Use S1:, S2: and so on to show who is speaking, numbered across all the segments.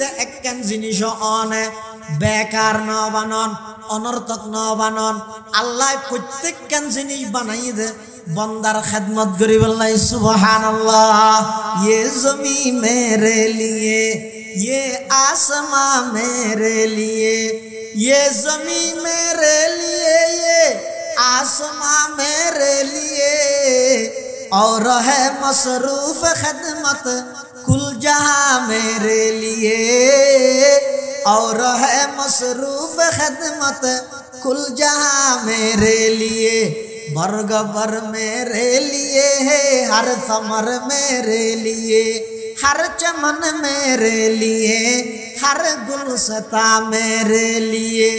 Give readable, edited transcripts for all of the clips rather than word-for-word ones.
S1: মধ্যে একখান জিনিস অনে বেকার ন বানন অনর্থক ন বানন আল্লাহ প্রত্যেকখান জিনিস বানাই দে बंदर खिदमत करी वल्लाह सुभान अल्लाह ये ज़मी मेरे लिए ये आसमां मेरे लिए ये ज़मी मेरे लिए ये आसमां मेरे लिए और है मसरूफ खिदमत कुल जहां मेरे लिए और है मसरूफ खिदमत कुल जहां मेरे लिए बरगबर मेरे लिए है हर समर मेरे लिए हर चमन मेरे लिए हर गुलसता मेरे लिए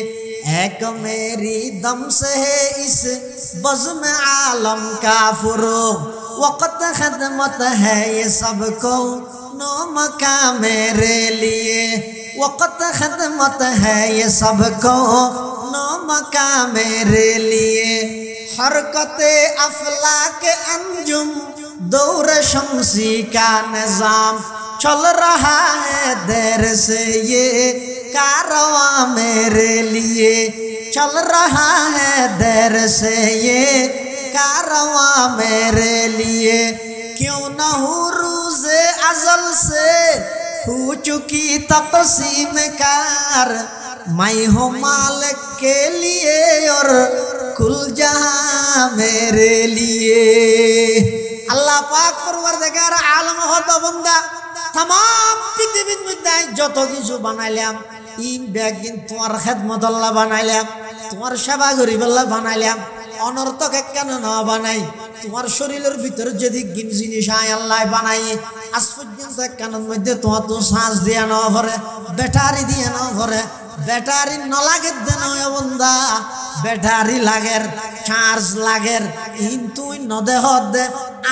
S1: एक मेरी दम से है इस बज़्म आलम का फुरूग़ वक़्त खिदमत है ये सबको नो मका मेरे लिए वक़्त खिदमत है ये सबको नो मका मेरे लिए हरकते अफलाक अंजुम दौर शम्सी का निज़ाम चल रहा है देर से ये कारवां मेरे लिए चल रहा है देर से ये कारवां मेरे लिए क्यों न हो रूज़े अज़ल से हो चुकी तक़सीम कार मैं हूँ मालिक के लिए और कुल जहां मेरे लिए अल्लाह पाक परवरदिगार आलम होता बंदा तमाम पृथ्वीर मध्य যত কিছু বানাইলাম ইন বেগিন তোমার খেদমত আল্লাহ বানাইলাম তোমার সেবা করি আল্লাহ বানাইলাম অনর্থক কেন না বানাই তোমার শরীরের ভিতর যদি গিন জিনিস আয় আল্লাহ বানাই আজ পর্যন্ত কানের মধ্যে তোমার তো শ্বাস দিয়া না ভরে ব্যাটারি দিয়া না ভরে ব্যাটারি ন লাগে দেন বন্ধা ব্যাটারি লাগের চার্জ লাগের কিন্তু নদেহ দে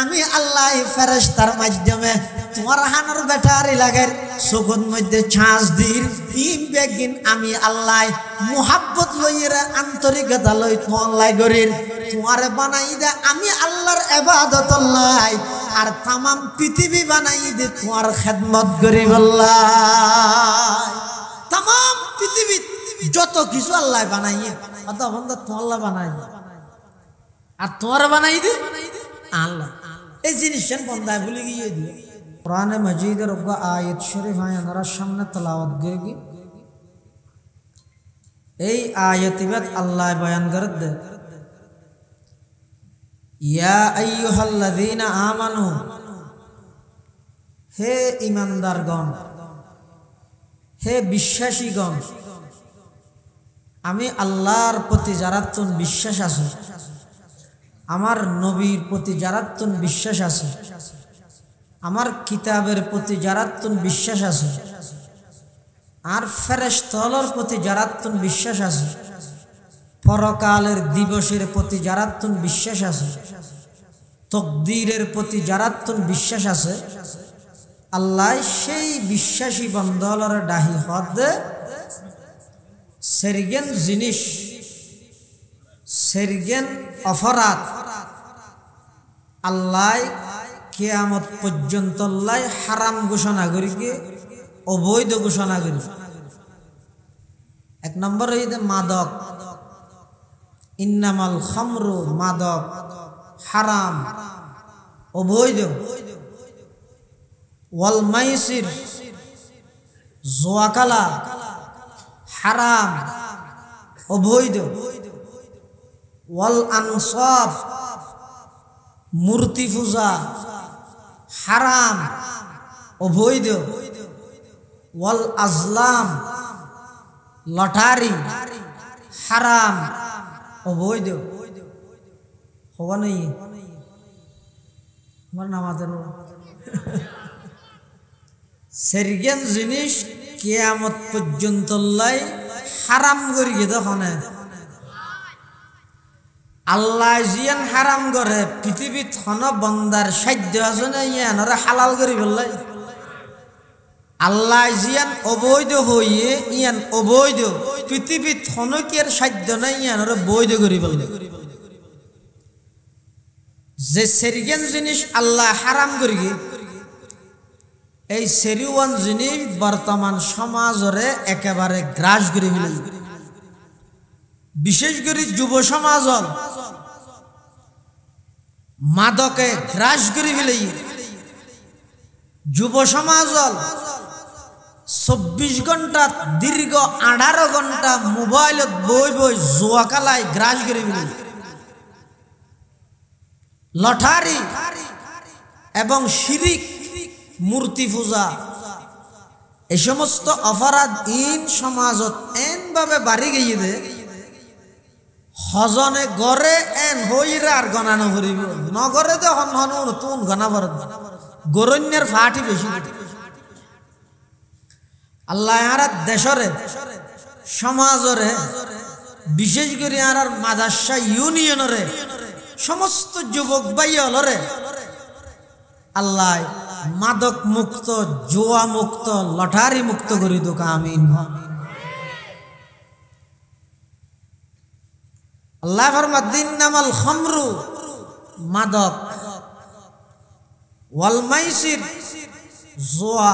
S1: আমি আল্লাহ ফেরেশতার মাধ্যমে তোমার হানোর ব্যাটারি লাগের চোখের মধ্যে চার্জ দির ইম বেগিন আমি আল্লাহ মুহাব্বত লইরা আন্তরিকতা লই তোমার গরির তোমারে বানাই দে আমি আল্লাহর ইবাদত আল্লাহ আর तमाम পৃথিবী বানাই দে তোমার খেদমত করি আল্লাহ तमाम পৃথিবী যত কিছু আল্লাহ বানাইয়ে আদা বন্ধা তো আল্লাহ বানাই আর তোমার বানাই দে আল্লাহ এই জিনিসের বন্ধা ভুলে গিয়ে দিয়ে কোরআনে মাজিদের ওগা আয়াত শরীফ আপনারা সামনে তেলাওয়াত করি এই আয়াতিবাদ আল্লাহ বয়ান করতে ইয়া আইয়ুহাল্লাযীনা আমানু হে ঈমানদারগণ হে বিশ্বাসীগণ আমি আল্লাহর প্রতি যারা তুন বিশ্বাস আছে আমার নবীর প্রতি যারা তুন বিশ্বাস আছে আমার কিতাবের প্রতি যারা তুন বিশ্বাস আছে আর ফেরেশতার প্রতি যারা তুন বিশ্বাস আছে পরকালের দিবসের প্রতি যারা তুন বিশ্বাস আছে তাকদীরের প্রতি যারা তুন বিশ্বাস আছে আল্লাহ সেই বিশ্বাসী বান্দার ডাহি হদ সেরগেন জিনিস সেরগেন অপরাধ আল্লাহ কিয়ামত পর্যন্ত আল্লাহ হারাম ঘোষণা করিকে অবৈধ ঘোষণা করি এক নম্বর হইতে মাদক ইন্নামাল খামরু মাদক হারাম অবৈধ ওয়াল মাইসির জুয়াকালা হারাম অবৈধ ওয়াল আনসাব মূর্তি পূজা হারাম অবৈধ ওয়াল আজলাম লটারি হারাম অবৈধ হওয়া নেই আমার নামাজের সেরগেন জিনিস কিয়ামত পর্যন্ত হারাম করি তখন আল্লাহ জিয়ান হারাম করে পৃথিবীত হন বন্দার সাধ্য আছে না ইয়ানরা হালাল করি বললাই আল্লাহ জিয়ান অবৈধ হইয়ে ইয়ান অবৈধ পৃথিবীত হনকের সাধ্য নাই ইয়ানরা বৈধ করি বললে যে সেরগেন জিনিস আল্লাহ হারাম করি এই সেরিওয়ান জিনিস বর্তমান সমাজরে একেবারে গ্রাস করে ফেলে, বিশেষ করে যুব সমাজ মাদকে গ্রাস করে ফেলে। যুব সমাজ 24 ঘন্টা দীর্ঘ 18 ঘন্টা মোবাইলত বই বই জুয়া খেলায় গ্রাস করে ফেলে। লটারি এবং শিরিক, মূর্তি পূজা, এই সমস্ত অপরাধ ইন সমাজত এন ভাবে বাড়ি গিয়ে হজনে গড়ে এন হইরা আর গণানো করিব নগরে তো হন হন তুন গণাবার গরণ্যের ফাটি বেশি। আল্লাহ আর দেশরে সমাজরে বিশেষ করে আর মাদ্রাসা ইউনিয়নরে সমস্ত যুবক ভাই হলরে আল্লাহ মাদক মুক্ত, জুয়া মুক্ত, লটারি মুক্ত করি দোক আমিন। আল্লাহ ফরমাদ্দিন নামাল খামরু মাদক, ওয়াল মাইসির জুয়া,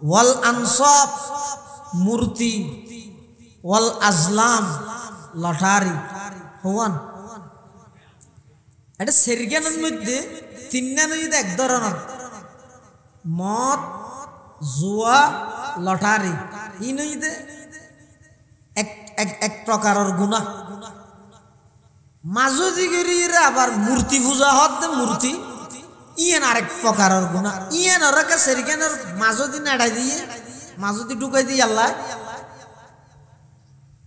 S1: ওয়াল আনসাব মূর্তি, ওয়াল আজলাম লটারি। হওয়ান এটা সেরগানের মধ্যে তিনটা নদীতে এক ধরনের মদ, জুয়া, লটারি। ই নদীতে এক প্রকারের গুণা। মাঝদি গিয়ে আবার মূর্তি পূজা হতে মূর্তি ইয়েন আরেক প্রকারের গুণা। ইয়েন ওরাকে সেরগানের মাঝদি নাড়াই দিয়ে মাঝদি ঢুকাই দিয়ে আল্লাহ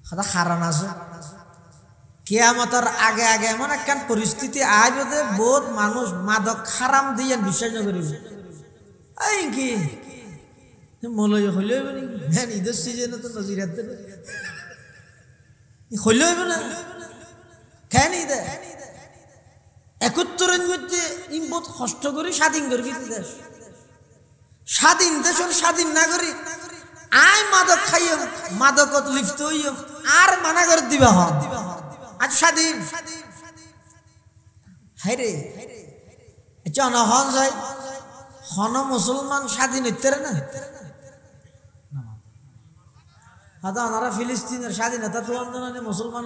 S1: হাতা খারান আছে। কিয়ামতের আগে আগে এমন একখান পরিস্থিতি আইবে বহুত মানুষ মাদক হারাম দিয়ে বিশ্বাস করিব। এই কি মলয় হইলে হইব নাকি? হ্যাঁ ঈদের সিজনে তো নজিরাত হইলে হইব না কেন ঈদে 71-এর মধ্যে ইম বহুত কষ্ট করে স্বাধীন করবি দেশ। স্বাধীন দেশের স্বাধীন নাগরিক আয় মাদক খাইও, মাদকত লিপ্ত হইও আর মানা করে দিবা হ আজ স্বাধীন। হাই রে জনহন যায় হন মুসলমান স্বাধীন হইতে না। হাতা ওনারা ফিলিস্তিনের স্বাধীনতা তো আন্দোলনে মুসলমান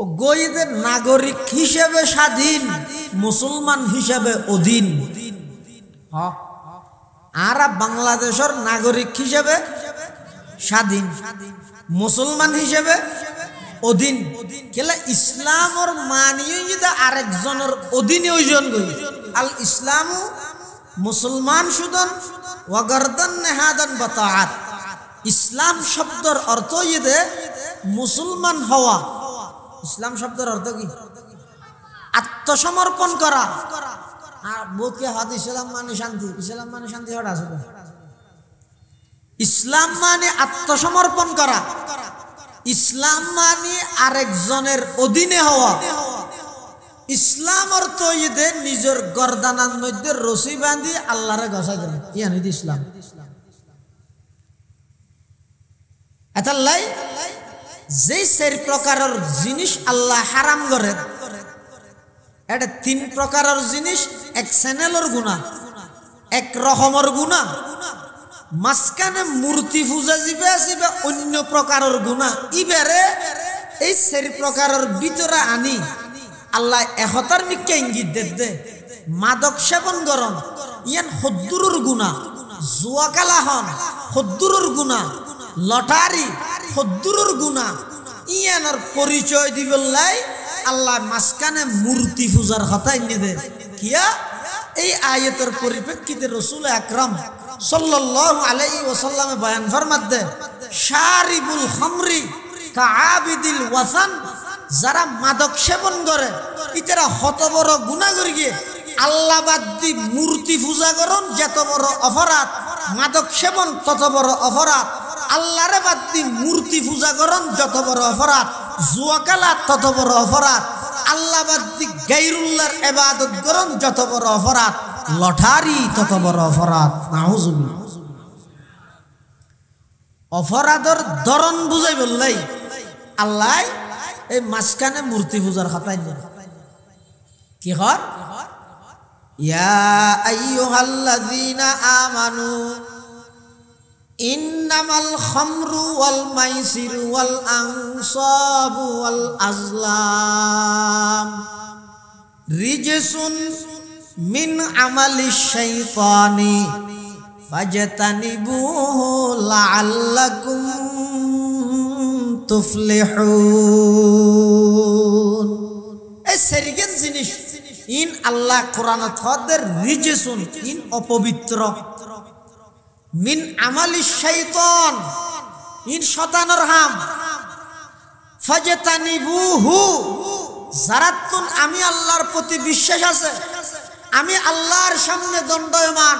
S1: ও গইদের নাগরিক হিসেবে স্বাধীন, মুসলমান হিসেবে অধীন। আর বাংলাদেশের নাগরিক হিসেবে স্বাধীন, মুসলমান হিসেবে অধীন। কেলা ইসলামর মানিয়ে যদি আরেকজনের অধীনে ওইজন গই আল ইসলামু মুসলমান সুদন ওয়াগরদান নেহাদান বাতাআত। ইসলাম শব্দের অর্থ ইদে মুসলমান হওয়া। ইসলাম শব্দের অর্থ কি? আত্মসমর্পণ করা। আর বোধকে হাত ইসলাম মানে শান্তি, ইসলাম মানে শান্তি হওয়া আছে। ইসলাম মানে আত্মসমর্পণ করা, ইসলাম মানে আরেকজনের অধীনে হওয়া। ইসলাম অর্থ ইদে নিজের গর্দানার মধ্যে রশি বাঁধি আল্লাহরে গছাই দেন, ইয়ানি ইসলাম। এতাল্লাই যে 4 প্রকারের জিনিস আল্লাহ হারাম করে, এটা 3 প্রকারের জিনিস এক চ্যানেলের গুণা, এক রকমের গুণা। মাঝখানে মূর্তি পূজা জিবে আসিবে অন্য প্রকারের গুণা। ইবারে এই 4 প্রকারের ভিতরে আনি আল্লাহ একতার মিকে ইঙ্গিত দে। মাদক সেবন গরম ইয়ান হদ্দুরুর গুণা, জুয়া কালাহন হদ্দুরুর গুণা, লটারি হদ্দুরুর গুণা। ইয়ানোর পরিচয় দিবল্লাই আল্লাহ মাঝখানে মূর্তি পূজার কথা এনে দে। কিয়া এই আয়াতের পরিপ্রেক্ষিতে রাসূল আকরাম সাল্লাল্লাহু আলাইহি ওয়াসাল্লামে বয়ান ফরমাত দে, শারিবুল খামরি কাআবিদিল ওয়াসান। যারা মাদক সেবন করে ইতারা হত বড় গুনাহ করে গিয়ে আল্লাহ বাদ দি মূর্তি পূজা করন যত বড় অপরাধ, মাদক সেবন তত বড় অপরাধ। আল্লাহরে বাদ দি মূর্তি পূজা করন যত বড় অপরাধ, জুয়া খেলা তত বড় অপরাধ। আল্লাহ বাদ দি গায়রুল্লাহর ইবাদত করন যত বড় অপরাধ, লটারি তত বড় অপরাধ। নাউজুবিল্লাহ। অপরাধের ধরন বুঝাই বললাই আল্লাহ এই মাঝখানে মূর্তি পূজার খাতাই কি হর ইয়া আইয়ুহাল্লাযীনা আমানু ইন্নামাল খামরু ওয়াল মাইসিরু ওয়াল আনসাবু ওয়াল আজলাম রিজসুন মিন আমালিশ শাইতানি ফাজতানিবুহু লাআল্লাকুম তুফলিহুন। এই সেরিগেন জিনিস ইন আল্লাহ কোরআনত হদের রিজসুন ইন অপবিত্র, মিন আমালিশ শাইতান ইন শয়তানের হাম, ফাজতানিবুহু যারাতুন আমি আল্লাহর প্রতি বিশ্বাস আছে, আমি আল্লাহর সামনে দণ্ডায়মান,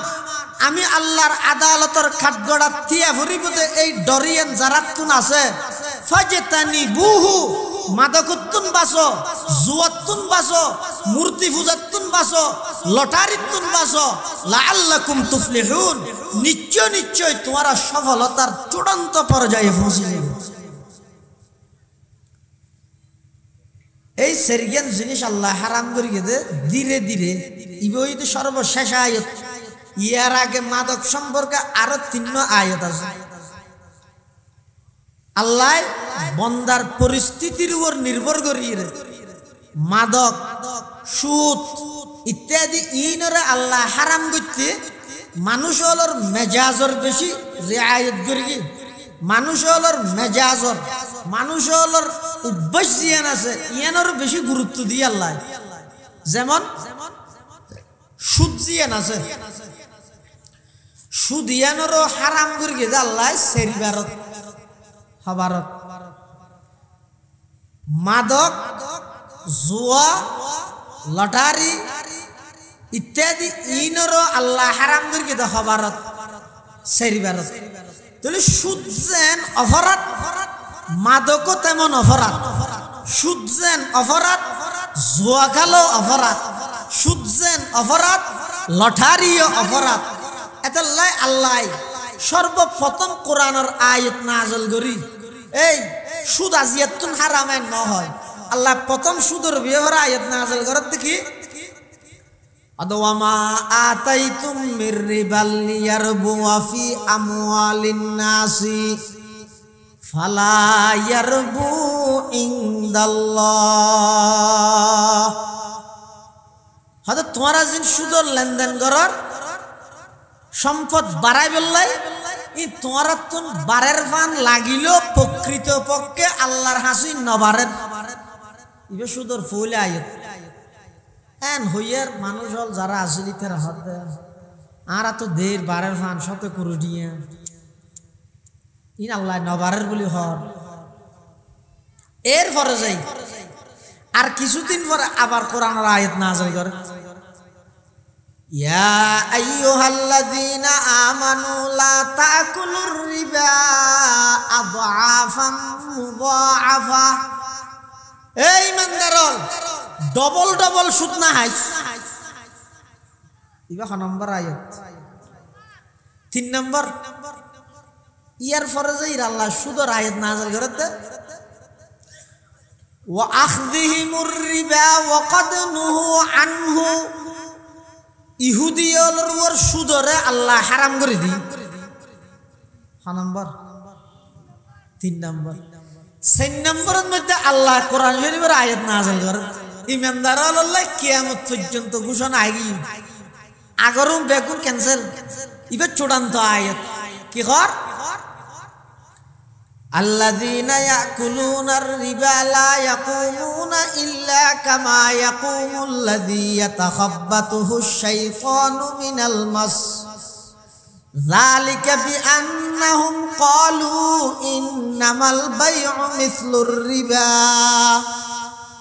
S1: আমি আল্লাহর আদালতের খাটগড়া থিয়া ভরিবতে এই ডরিয়েন যারাতুন আছে, ফাজতানিবুহু মাদকুত্তুন বাসো, জুয়াত্তুন বাসো, মূর্তি পূজাত্তুন বাসো, লটারিত্তুন বাসো, লাআল্লাকুম তুফলিহুন, নিশ্চয় নিশ্চয় তোমরা সফলতার চূড়ান্ত পর্যায়ে পৌঁছে যাবে। এই সেরগেন জিনিস আল্লাহ হারাম করে গেছে ধীরে ধীরে। ইবই তো সর্বশেষ আয়াত, ইয়ার আগে মাদক সম্পর্কে আরো 3 আয়াত আছে। আল্লাহ বন্দার পরিস্থিতির উপর নির্ভর করিয়ে মাদক, সুদ ইত্যাদি ইনরে আল্লাহ হারাম করতে মানুষ হলোর মেজাজর বেশি রিয়ায়ত করি, মানুষ হলোর মেজাজর, মানুষ হলোর অভ্যাস জিয়ান আছে ইয়ানোর বেশি গুরুত্ব দিয়ে আল্লাহ। যেমন সুদ জিয়ান আছে, সুদ ইয়ানোরও হারাম করে গেছে আল্লাহ সেরিবারত হবারত। মাদক, জুয়া, লটারি ইত্যাদি ইনরও আল্লাহ হারাম করে গেছে হবারত সেরিবারত। তাহলে সুদ যেন অপরাধ, মাদকও তেমন অপরাধ। সুদ যেন অপরাধ, জুয়া খেলো অপরাধ। সুদ যেন অপরাধ, লটারিও অপরাধ। এতাল্লাই আল্লাহ সর্বপ্রথম কোরআনের আয়াত নাযিল করি এই সুদ আজিয়াতুন হারামাইন ন হয়। আল্লাহ প্রথম সুদের ব্যাপারে আয়াত নাযিল করার দেখি আদওয়ামা আতাইতুম মির রিবাল লিয়ারবু ফি আমওয়ালিন নাসি ফালা ইয়ারবু ইনদাল্লাহ। হয়তো তোমরা যিন সুদের লেনদেন করার সম্পদ বাড়াই বললাই তোমরা তো বারের ফান লাগিল প্রকৃত পক্ষে আল্লাহর হাসি নবারের ইবে সুদর ফুলে আয়ত এন হইয়ার মানুষ হল যারা আসলি তারা হাত দেয় আর তো দের বারের ফান শত করে দিয়ে ইন আল্লাহ নবারের বলি হর। এর পরে যাই আর কিছুদিন পরে আবার কোরআনের আয়াত নাযিল করে ইয়া আইয়ুহাল্লাযীনা আমানু লা তাকুলুর রিবা আদআফাম মুদাআফা। এই ইমানদারল ডবল ডবল সুদ না হাইস। ইবা ক নম্বর আয়াত 3 নম্বর ইয়ার ফরজে আল্লাহ সুদের আয়াত নাযিল করতে ওয়া আখযিহিমুর রিবা ওয়া ক্বাদ নুহু আনহু। ইহুদিয়লর ওর সুদরে আল্লাহ হারাম করে দি। ক নম্বর 3 নম্বর 4 নম্বরের মধ্যে আল্লাহ কোরআন শরীফের আয়াত নাযিল করে ইমানদার আল্লাহ কিয়ামত পর্যন্ত ঘোষণা আইগি আগরুম বেকুন ক্যান্সেল। ইবে চূড়ান্ত আয়াত কি কর আল্লাযীনা ইয়াকুলুনার রিবা লা ইয়াকুমুনা ইল্লা কামা ইয়াকুমুল্লাযী ইয়াতাখাব্বাতুহুশ শাইতানু মিনাল মাস যালিকা বিআন্নাহুম ক্বালু ইন্নামাল বাই'উ মিসলুর রিবা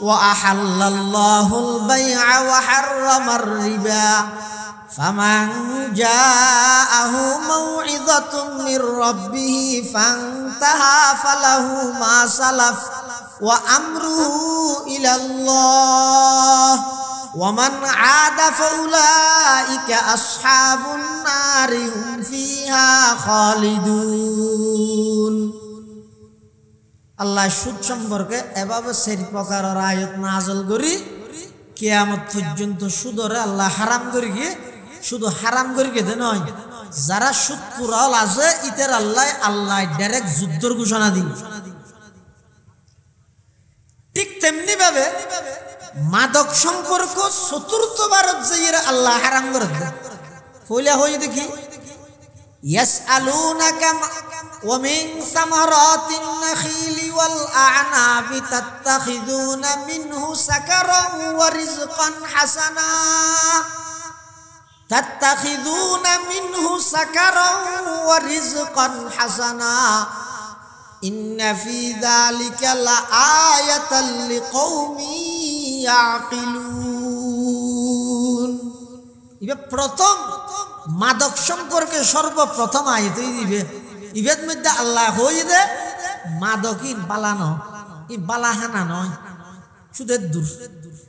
S1: ওয়া আহাল্লাল্লাহুল বাই'a ওয়া হাররামার রিবা ফামান জাআহু মাউ'িযাতুম মির রাব্বিহি ফান্তাহা ফালাহু মা সালাফ ওয়া আমরুহু ইলাল্লাহ ওয়া মান আদা ফাউলাইকা আসহাবুন নারি হুম ফিহা খালিদুন। আল্লাহ সুদ সম্পর্কে এভাবে সেই প্রকারের আয়াত নাযিল করি কিয়ামত পর্যন্ত সুদরে আল্লাহ হারাম করে গিয়ে শুধু হারাম করে গেতে নয়, যারা সুদ কুরাল আছে ইতের আল্লাহ ডাইরেক্ট যুদ্ধর ঘোষণা দিন। ঠিক তেমনি ভাবে মাদক সম্পর্ক চতুর্থ ভারত যাইয়ের আল্লাহ হারাম করে দেয়। কইলা হই দেখি ইয়াসআলুনাকা ওয়া মিন সামারাতিন নাখিলি ওয়াল আ'নাবি তাত্তাখিযুনা মিনহু সাকারান ওয়া রিজকান হাসানা তাত্তাখিযুনা মিনহু সাকারান ওয়া রিজকান হাসানা ইন্না ফি যালিকা লাআয়াতাল লিকাউমি ইয়াকিলুন। ইবে প্রথম মাদক সম্পর্কে সর্বপ্রথম আয়াতই দিবে ইবের মধ্যে আল্লাহ হই দে মাদকিন বালানো ই বালাহানা নয়, সুদের দূর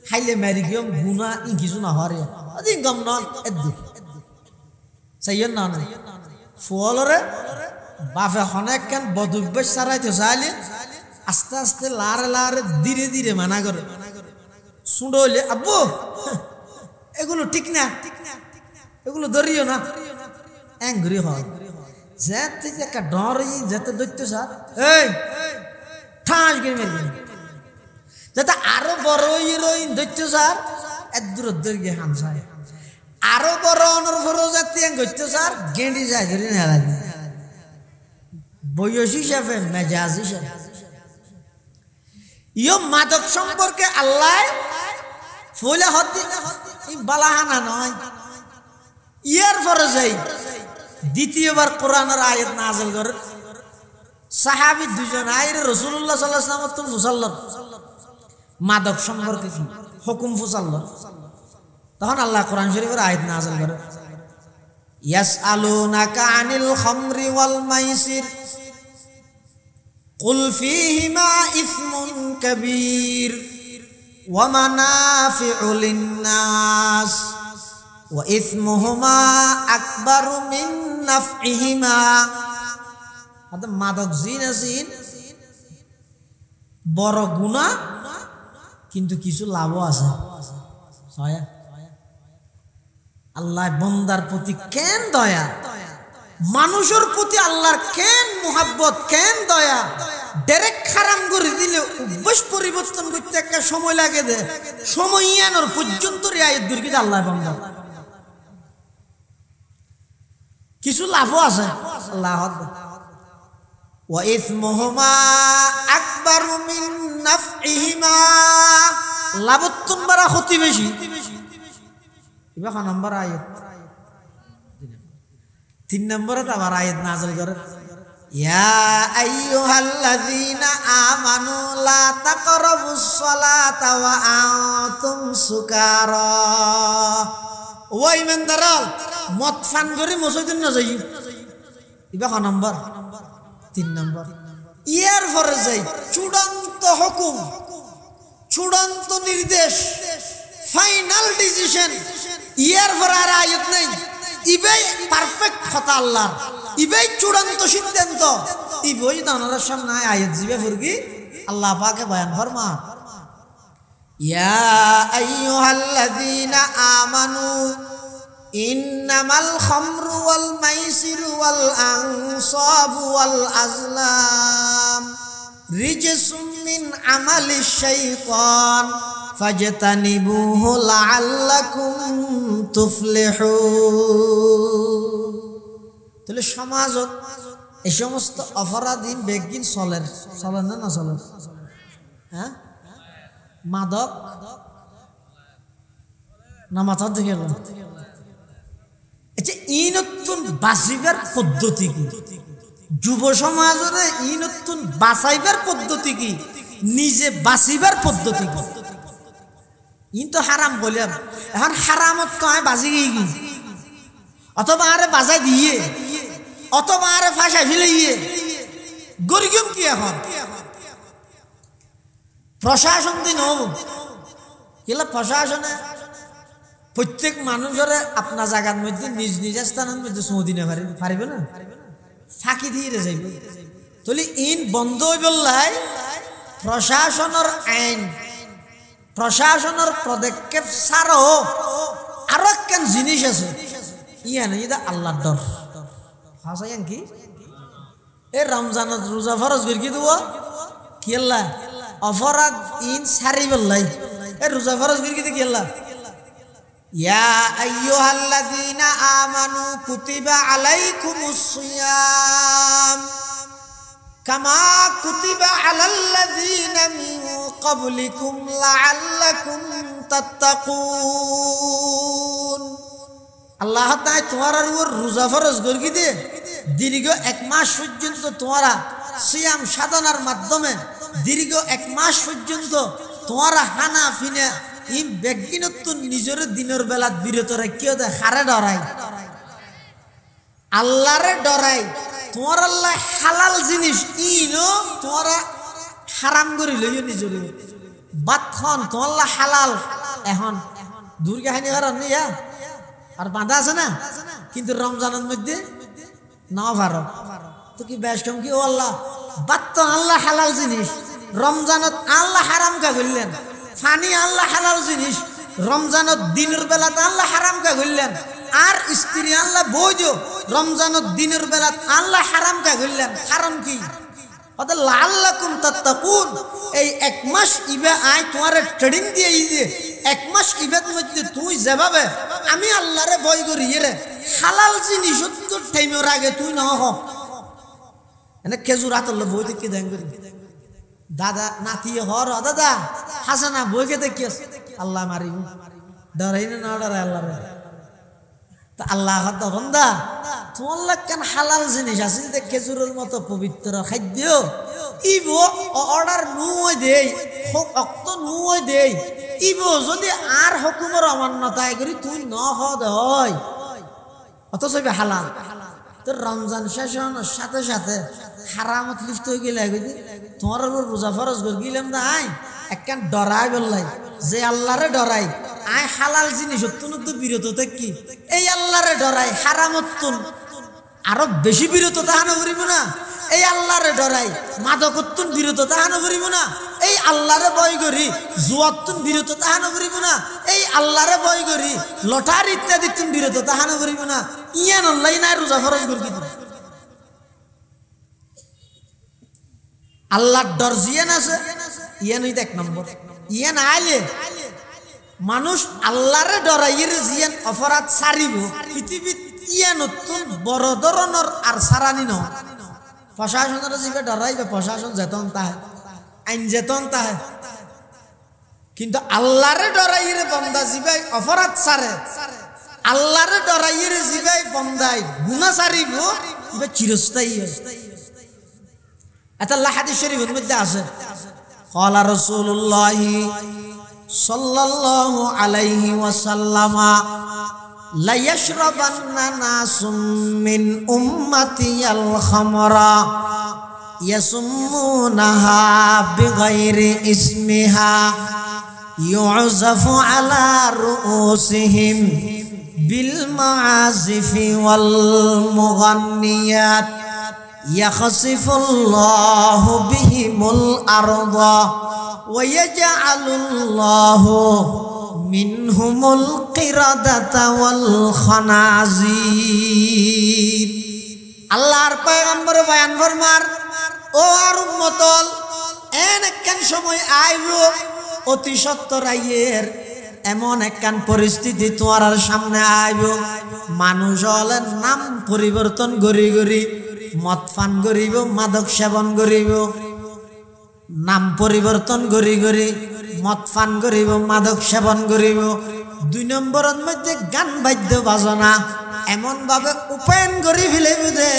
S1: খাইলে মারি গিয়ে গুণা ই কিছু না হরে অধিক গম নয় এর দূর চাইয়েন না ফুলরে বাপে অনেক কেন বদভ্যাস সারাইতে চাইলে আস্তে আস্তে লারে লারে ধীরে ধীরে মানা করে শুঁড়ো হইলে আব্বু এগুলো ঠিক না, এগুলো ধরিও না, অ্যাংরি হয় যেতে একটা ডর যেতে দৈত্য স্যার এই ঠাস গিয়ে মেরে যাতে আরো বড় হিরোইন দৈত্য স্যার এত দূর দূর গিয়ে হামসায় আরো বড় অনুভব যাতে দৈত্য স্যার গেঁড়ি যায় ধরে নেলা বয়স হিসাবে মেজাজ হিসাবে ইয়ো মাদক সম্পর্কে আল্লাহ ফলে হতে বালাহানা নয়। ইয়ার পরে যাই দ্বিতীয়বার কোরআনের আয়াত নাযিল করে সাহাবী দুজন আইরে রাসূলুল্লাহ সাল্লাল্লাহু আলাইহি ওয়াসাল্লাম ফুসাল্লাহ মাদক সম্পর্কে কি হুকুম ফুসাল্লাহ, তখন আল্লাহ কোরআন শরীফের আয়াত নাযিল করে ইয়াসআলুনাকা আনিল খামরি ওয়াল মাইসির কুল ফীহিমা ইসমুন কাবীর ওয়া মানাফিউ লিন-নাস ওয়া ইসমুহুমা আকবারু মিন নাফইহিমা। মাদক জিন বড় গুনাহ কিন্তু কিছু লাভও আছে। আল্লাহ বান্দার প্রতি কেন দয়া, মানুষের প্রতি আল্লাহর কেন মুহাব্বত কেন দয়া, ডাইরেক্ট হারাম করে দিলে অভ্যাস পরিবর্তন করতে একটা সময় লাগে দে, সময় আনোর পর্যন্ত রিয়ায়ত দূর করে আল্লাহ বান্দা কিছু লাভও আছে। আল্লাহ ওয়া ইসমুহুমা আকবারু মিন নাফইহিমা, লাভত্তন বাড়া ক্ষতি বেশি। এবার নম্বর আয়াত 3 নম্বরে আবার আয়াত নাযিল করে ইয়া আইয়ুহাল্লাযীনা আমানু লা তাকরাবুস সালাতা ওয়া আনতুম সুকারা। ও ঈমানদার মদ পান করে মসজিদে না যাই। এবার নম্বর 3 নম্বর ইয়ার পরে যাই চূড়ান্ত হুকুম, চূড়ান্ত নির্দেশ, ফাইনাল ডিসিশন। ইয়ার পরে আর আয়াত নাই, ইবেই পারফেক্ট কথা আল্লাহ, ইবেই চূড়ান্ত সিদ্ধান্ত। ইবই দানার সামনে আয়াত জিবে ফুরগি আল্লাহ পাকে বয়ান ফরমা ইয়া আইয়ুহাল্লাযীনা আমানু ইন্নামাল খামরু ওয়াল মাইসিরু ওয়াল আনসাবু ওয়াল আজলাম রিজসুম মিন আমালিশ শাইতান ফাজতানিবুহু লাআল্লাকুম তুফলিহুন। তাহলে সমাজত এই সমস্ত অপরাধী বেগিন চলে না না চলে? হ্যাঁ, মাদক না মাথা থেকে আচ্ছা ই নতুন বাঁচিবার পদ্ধতি কি? যুব সমাজের ই নতুন বাঁচাইবার পদ্ধতি কি? নিজে বাঁচিবার পদ্ধতি কি? ইন তো হারাম বললাম, এখন হারামত তো আমি বাজি গিয়ে অথবা আরে বাজাই দিয়ে অথবা আরে ফাঁসাই ফেলে গিয়ে গরিগম কি এখন প্রশাসন দিন এগুলো প্রশাসনে প্রত্যেক মানুষের আপনার জায়গার মধ্যে নিজ নিজ স্থানের মধ্যে সৌদি না পারিবে না, ফাঁকি দিয়ে যাইবে। তাহলে ইন বন্ধ হয়ে বললাই প্রশাসনের আইন প্রশাসনের পদক্ষেপ ছাড়াও আরো একখান জিনিস আছে ইয়া নেই আল্লাহর ডর হাসাইন কি এই রমজানত রোজা ফরজ করে কি দেব কি আল্লাহ অপরাধ ইন সারি বললাই এই রোজা ফরজ করে কি আল্লাহ ইয়া আইয়ুহাল্লাযীনা আমানু কুতিবা আলাইকুমুস সিয়াম কামা কুতিবা আলাল্লাযীনা মিন ক্বাবলিকুম লাআল্লাকুম তাত্তাকুন আল্লাহ তাআলা তোমার উপর রোজা ফরজ করে দে দীর্ঘ 1 মাস পর্যন্ত তোমরা সিয়াম সাধনার মাধ্যমে দীর্ঘ 1 মাস পর্যন্ত তোমরা হানা ফিনা এই ব্যক্তিনত্ব নিজের দিনের বেলা বিরত রাখিও দে হারে ডরাই আল্লাহরে ডরাই তোমার আল্লাহ হালাল জিনিস ইনো তোমরা হারাম করে লইও নিজের বাতখন তোমার আল্লাহ হালাল এখন দুর্গা হানি হারান নিয়া আর বাঁধা আছে না কিন্তু রমজানের মধ্যে না পারো তো কি বেশ কম কি ও আল্লাহ বাত আল্লাহ হালাল জিনিস রমজানত আল্লাহ হারাম কা করলেন ফানি আল্লাহ হালাল জিনিস রমজানত দিনের বেলাতে আল্লাহ হারাম কা করলেন আর স্ত্রী আল্লাহ বৈধ রমজানত দিনের বেলাতে আল্লাহ হারাম কা করলেন কারণ কি ওদের লাআল্লাকুম তাত্তাকুন এই 1 মাস ইবা আয় তোমারে ট্রেনিং দিয়ে ইয়ে 1 মাস ইবাদ মধ্যে তুই যেভাবে আমি আল্লাহরে ভয় করি রে হালাল জিনিস তো টাইমের আগে তুই না হ এনে খেজুর হাতলে বই দেখে দেন করি দাদা নাতি হর দাদা হাসানা বই কে দেখি আল্লাহ মারিব ডরাই না ডরাই আল্লাহ তা আল্লাহ হত্যা বন্দা তোমার কেন হালাল জিনিস আছে যে খেজুরের মতো পবিত্র খাদ্য ইব অর্ডার নুই দেই অক্ত নুই দেই ইব যদি আর হুকুমের অমান্যতায় করি তুই ন হয় অথচ হালাল তো রমজান শেষ হওয়ার সাথে সাথে হারামত লিপ্ত হয়ে গেলে তোমার রোজা ফরজ করে গেলাম না আই একখান ডরাই বললাই যে আল্লাহরে ডরাই আয় হালাল জিনিস অত্যন্ত বিরত থাকি এই আল্লাহরে ডরাই হারামত্তুন আরো বেশি বিরত তাহানো করিব না এই আল্লাহরে ডরাই মাদকত্তুন বিরত তাহানো করিব না এই আল্লাহরে ভয় করি জুয়াত্তুন বিরত তাহানো করিব না এই আল্লাহরে ভয় করি লটার ইত্যাদি তুন বিরত তাহানো করিব না ইয়ান অনলাইন নাই রোজা ফরজ করি আল্লাহর ডর জিয়ান আছে ইয়ান 1 নম্বর ইয়ান আইলে মানুষ আল্লাহরে ডরাইয়ের জিয়ান অপরাধ সারিব পৃথিবীত ইয়ান বড় ধরনের আর সারানি ন প্রশাসনের জিবে ডরাইবে প্রশাসন যেতন তাহে আইন যেতন তাহে কিন্তু আল্লাহরে ডরাইয়ের বন্দা জিবাই অপরাধ সারে আল্লাহরে ডরাইয়ের জিবাই বন্দাই গুনাহ সারিব ইবে চিরস্থায়ী এটা আল্লাহ হাদিস শরীফের মধ্যে আছে ক্বালা রাসূলুল্লাহ সাল্লাল্লাহু আলাইহি ওয়াসাল্লাম লা ইয়াশরাবান্না নাসুম মিন উম্মাতিয়াল খামরা ইয়াসুমুনাহা বিগাইরি ইসমিহা ইউযাফু আলা রুউসিহিম বিল মাআজিফি ওয়াল মুগান্নিয়াত ইয়াখসিফুল্লাহু বিহিমুল আরদা ওয়ায়াজআলুল্লাহু মিনহুমুল কিরাদাতা ওয়াল খানাজির আল্লাহর পয়গম্বর বয়ান ফরমার ও আর উম্মতল একখান সময় আইব অতি সত্বর আইয়ের এমন একখান পরিস্থিতি তোমার সামনে আইব মানুষ হলেন নাম পরিবর্তন করি করি মদ পান করিব মাদক সেবন করিব নাম পরিবর্তন করি করি মদ পান করিব মাদক সেবন করিব 2 নম্বরের মধ্যে গান বাদ্য বাজনা এমন ভাবে উপায়ন করি ফেলে বুঝে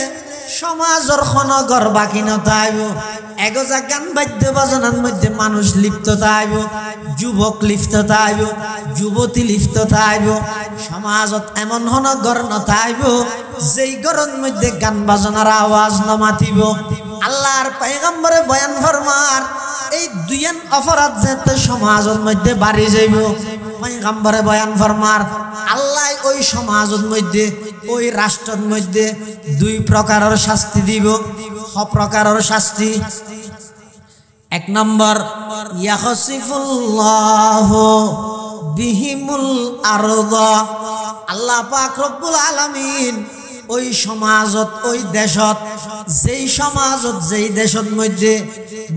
S1: সমাজের খনগর বাকি নতাইব এগোজা গান বাদ্য বাজনার মধ্যে মানুষ লিপ্ত থাইব যুবক লিপ্ত থাইব যুবতী লিপ্ত থাইব সমাজত এমন খনগর নতাইব যেই ঘরের মধ্যে গান বাজনার আওয়াজ নমাতিব আল্লাহর পয়গম্বরে বয়ান ফরমার এই দুইয়ান অপরাধ যেতে সমাজের মধ্যে বাড়ি যাইব পয়গম্বরে বয়ান ফরমার আল্লাহ ওই সমাজের মধ্যে ওই রাষ্ট্রের মধ্যে 2 প্রকারের শাস্তি দিব। প্রকারের শাস্তি এক নম্বর ইয়াখসিফুল্লাহু বিহিমুল আরদ, আল্লাহ পাক রব্বুল আলামিন ওই সমাজত ওই দেশত যেই সমাজত যেই দেশত মধ্যে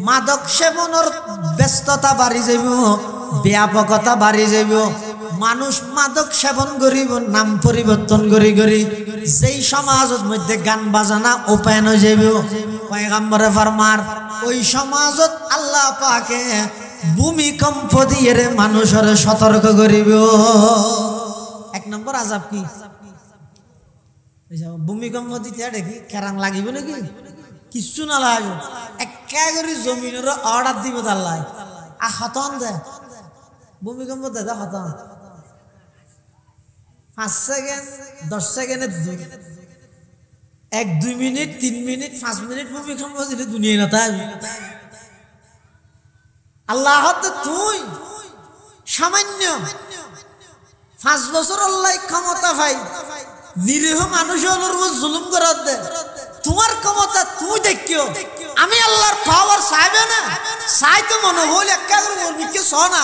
S1: মাদক সেবনের ব্যস্ততা বাড়ি যাব, ব্যাপকতা বাড়ি যাব, মানুষ মাদক সেবন করিব, নাম পরিবর্তন করি করি যেই সমাজত মধ্যে গান বাজানা ওপেন হয়ে যাব, পয়গম্বরে ফরমার ওই সমাজত আল্লাহ পাকে ভূমিকম্প দিয়ে মানুষের সতর্ক করিব। এক নম্বর আযাব কি? ভূমিকম্প দিতে দেখি কেরাং লাগিব নাকি? কিচ্ছু না লাগবে, একা করে জমিনের অর্ডার দিব আল্লাহ, আর খতম দে ভূমিকম্প দে খতম। 5 সেকেন্ড 10 সেকেন্ডের 1-2 মিনিট 3 মিনিট 5 মিনিট ভূমিকম্প দিলে দুনিয়া না তাই আল্লাহ তুই সামান্য 5 বছর আল্লাহ ক্ষমতা পাই নিরীহ মানুষের উপর জুলুম করার দে, তোমার ক্ষমতা তুই দেখিও, আমি আল্লাহর পাওয়ার চাইবে না, চাই তো মনে হইল একা করে বলবি কি সোনা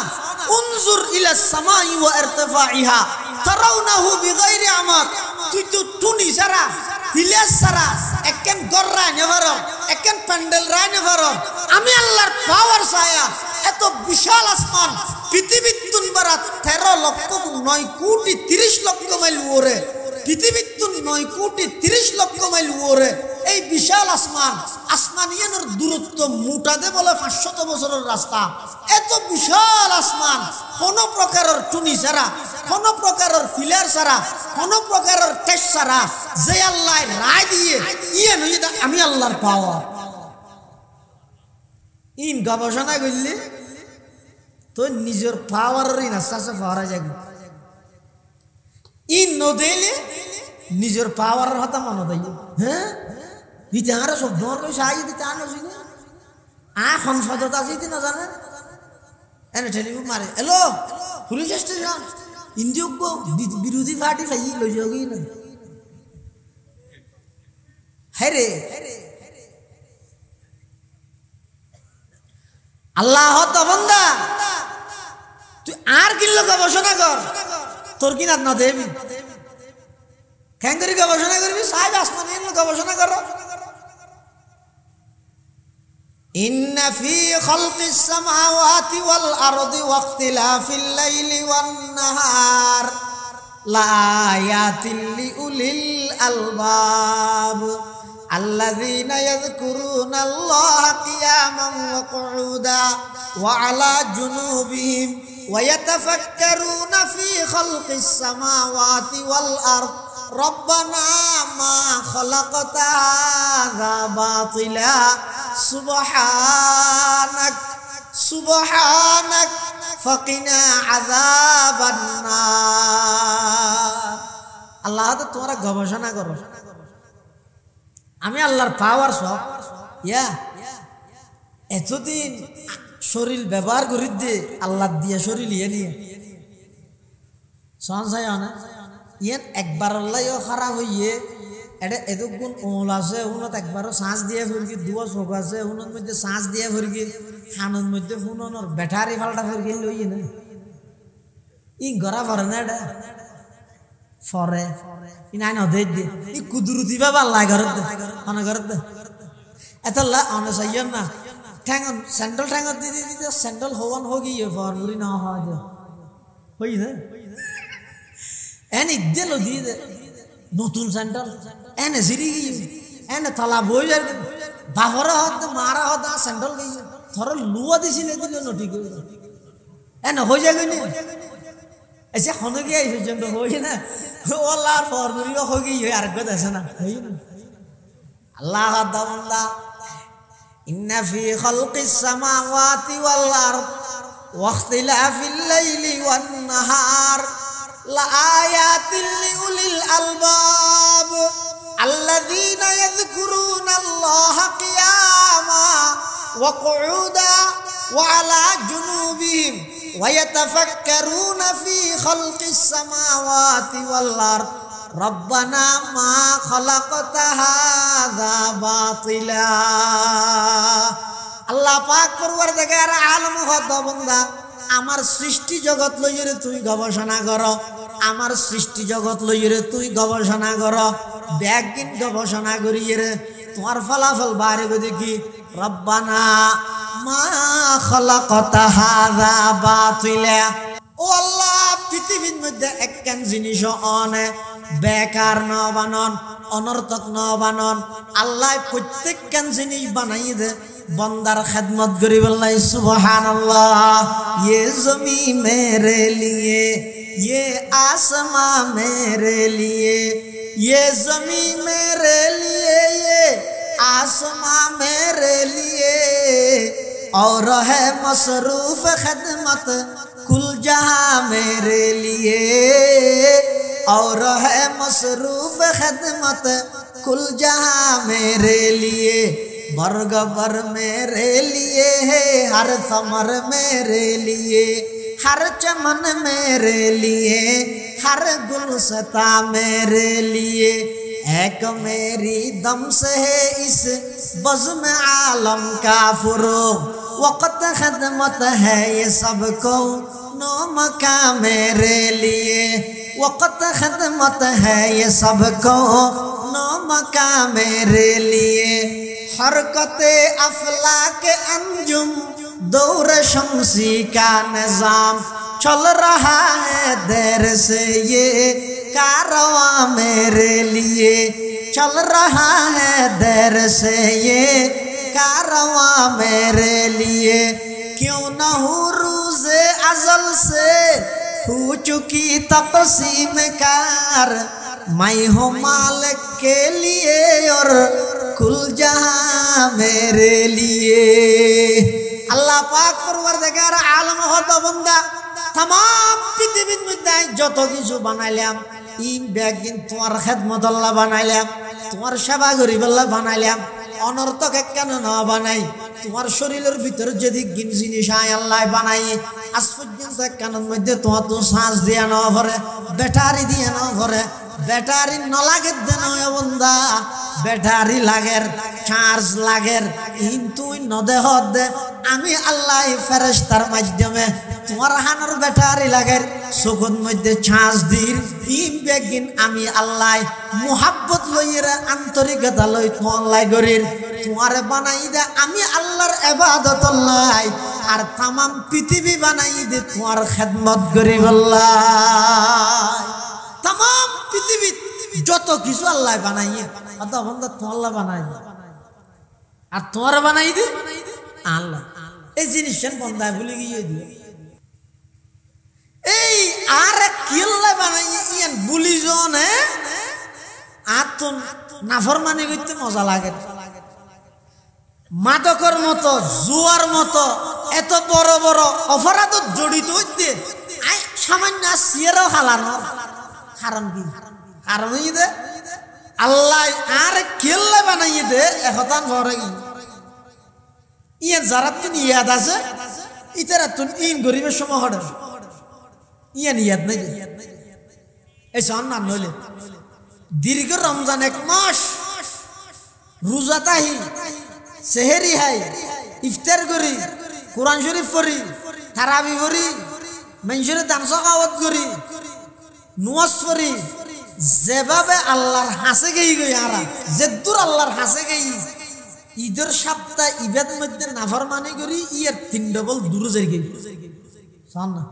S1: উনজুর ইলা সামাই ওয়া ইরতিফাইহা তারাউনাহু বিগাইরি আমাদ, তুই তো টুনি সারা হিলেস সারা এককেন গররা নেভার এককেন প্যান্ডেল রায় নেভার, আমি আল্লাহর পাওয়ার চায়া এত বিশাল আসমান পৃথিবীর তুনবারা 13 লক্ষ 9 কোটি 30 লক্ষ মাইল ওরে, পৃথিবীর 9 কোটি 30 লক্ষ মাইল ওরে এই বিশাল আসমান, আসমানিয়ানের দূরত্ব মোটা দে বলে 500 বছরের রাস্তা, এত বিশাল আসমান কোন প্রকারের টুনি ছাড়া, কোন প্রকারের ফিলার ছাড়া, কোন প্রকারের টেস্ট ছাড়া যে আল্লাহ রায় দিয়ে ইয়ে নই, আমি আল্লাহর পাওয়ার ইন গবেষণা করলে তো নিজের পাওয়ারের ইন আস্তে আস্তে পাওয়া যাবে, ইন নদেলে নিজের পাওয়ারের কথা মনে দেয়। হ্যাঁ দিতে আরো সব ধর সাহায্য দিতে আনো এখন সততা যেতে না জানে এনে টেলিফোন মারে, হ্যালো পুলিশ স্টেশন ইনযোগ্য বিরোধী পার্টি চাই লই যাবি না, হ্যাঁ রে আল্লাহ তো বন্দা তুই আর কিনলো গবেষণা কর, তোর কিনার না দেবি কেন করি গবেষণা করবি, সাহেব আসমানি গবেষণা করো। ইন্না ফি খালকিস সামাওয়াতি ওয়াল আরদি ওয়াখতিলাফিল লাইলি ওয়ান নাহার লাআয়াতিল লিউলিল আলবাব আল্লাযীনা ইয়াযকুরুনাল্লাহা কিয়ামান ওয়া কুউদা ওয়া আলা জুনুবিহিম ওয়া ইয়াতাফাক্কারুনা ফি খালকিস সামাওয়াতি ওয়াল আরদ রব্বানা মা খালাকতা হাযা বাতিলা সুবহানাক সুবহানাক ফাকিনা আযাবান নার। আল্লাহ তো তোমরা গবেষণা করো, আমি আল্লাহর পাওয়ার সব ইয়া এতদিন শরীর ব্যবহার করি দে আল্লাহ দিয়ে শরীর ইয়ে নিয়ে সঞ্চয় না ইয়ে একবার আল্লাহও খারাপ হইয়ে এটা এতক্ষণ ওল আছে উনত একবারও শ্বাস দিয়ে ফুরকি, দুয়া চোখ আছে উনত মধ্যে শ্বাস দিয়ে ফুরকি, খানোর মধ্যে ফুনর ব্যাটারি ফাল্টা ফুরকি লই না ই গড়া ফরে না এটা ফরে ই নাই নদে দে ই কুদরতি বাবা আল্লাহ ঘরত দে অনে ঘরত দে এত লা অনে সাইয়ন না ঠ্যাং স্যান্ডেল ঠ্যাঙত দিতে দিতে স্যান্ডেল হওয়ান হোক ইয়ে ফরমুরি না হয় যে হই না এনে দিলো দিয়ে দে নতুন স্যান্ডেল এনে সিঁড়ি গিয়ে এনে তালা বই যায় বাবরা হত মারা হত স্যান্ডেল গিয়ে ধর লুয়া দিছিলে দিল নটি করে এনে হয়ে যায় না ऐसे होने गया इसे जंग हो ही ना वो लार फॉर्मूली हो गई है यार गद ऐसा ना है ना अल्लाह दवंदा इन्ना फी खल्क़िस समावाति वल अर्द वख्तिलाफिल लैली वन नहार लआयातिल लिउलिल अलबाब الذين يذكرون الله قياما وقعودا وعلى جنوبهم ويتفكرون في خلق السماوات والأرض ربنا ما خلقت هذا باطلا আল্লাহ পাক পরওয়ারদিগার আলম হদ বান্দা আমার সৃষ্টি জগৎ লইরে তুই গবেষণা কর আমার সৃষ্টি জগৎ লইরে তুই গবেষণা কর ব্যাগিন গবেষণা করিয়ে রে তোমার ফলাফল বাইরে দেখি রব্বানা মা খালাকতা হাযা বাতিলা ও আল্লাহ পৃথিবীর মধ্যে একখান জিনিস অনে বেকার ন বানন অনর্থক ন বানন আল্লাহ প্রত্যেকখান জিনিস বানাই দে बंदर खिदमत करी वल्लाह सुबहानल्लाह ये ज़मी मेरे लिए ये आसमां मेरे लिए ये ज़मी मेरे लिए ये आसमां मेरे लिए और है मसरूफ खिदमत कुल जहां मेरे लिए और है मसरूफ खिदमत कुल जहां मेरे लिए वर्ग बर मेरे लिए है हर समर मेरे लिए हर चमन मेरे लिए हर गुलशता मेरे लिए एक मेरी दम से है इस बज़्म आलम का फुरूग़ वक़्त खिदमत है ये सबको नो मका मेरे लिए वक़्त खिदमत है ये सबको नो मका मेरे लिए हरकते अफलाक अंजुम दौर शम्सी का निजाम चल रहा है देर से ये कारवां मेरे लिए चल रहा है देर से ये कारवां मेरे लिए क्यों न हो रूज़े अज़ल से हो चुकी तक़सीम कार मैं हूँ मालिक के लिए और कुल जहां मेरे लिए अल्लाह पाक परवरदिगार आलम हद बंदा तमाम पृथ्वीर मध्य যত কিছু বানাইলাম ইন বেগিন তোমার খিদমত আল্লাহ বানাইলাম তোমার সেবা করি আল্লাহ বানাইলাম অনর্থক কেন না বানাই তোমার শরীরের ভিতর যদি গিন জিনিস আয় আল্লাহ বানাই আজ পর্যন্ত কানের মধ্যে তোমার তো শ্বাস দিয়া না ভরে ব্যাটারি দিয়া না ভরে ব্যাটারি ন লাগে দেন বন্ধা ব্যাটারি লাগের চার্জ লাগের কিন্তু নদেহ দে আমি আল্লাহ ফেরেশতার মাধ্যমে তোমার হানোর ব্যাটারি লাগের চোখের মধ্যে চার্জ দির ইম বেগিন আমি আল্লাহ মুহাব্বত লইরা আন্তরিকতা লই তোমার গরির তোমারে বানাই দে আমি আল্লাহর ইবাদত লাই আর तमाम পৃথিবী বানাই দে তোমার খিদমত করি আল্লাহ तमाम পৃথিবী যত কিছু আল্লাহ বানাইয়ে আদা বন্ধা তো আল্লাহ বানাই আর তোমার বানাই দে আল্লাহ এই জিনিস বন্ধা ভুলে গিয়ে দিও এই আর কি আল্লাহ বানাইয়ে ইয়ান ভুলি জনে আতন নাফরমানি করতে মজা লাগে মাদকর মতো জুয়ার মতো এত বড় বড় অপরাধ জড়িত হইতে আই সামান্য সিয়ারও হালানো হারাম কি হারাম দে আল্লাহ আর কেল্লা বানাইয়ে দে এহতান ভরে ইয়ে যারা তুন ইয়াদ আছে ইতারা তুন ইন গরিবের সময় হড়ে ইয়ান ইয়াদ নাই এই সন না নইলে দীর্ঘ রমজান এক মাস রোজা তাহি সেহেরি হাই ইফতার করি কোরআন শরীফ পড়ি তারাবি পড়ি মানুষের দান সকাওয়াত করি নুয়াজ পড়ি যেভাবে আল্লাহর হাসে গেই গই আরা যেদূর আল্লাহর হাসে গেই ঈদের সপ্তাহ ইবাদ মধ্যে নাফরমানি করি ইয়ার 3 ডবল দূর যাই গই জান না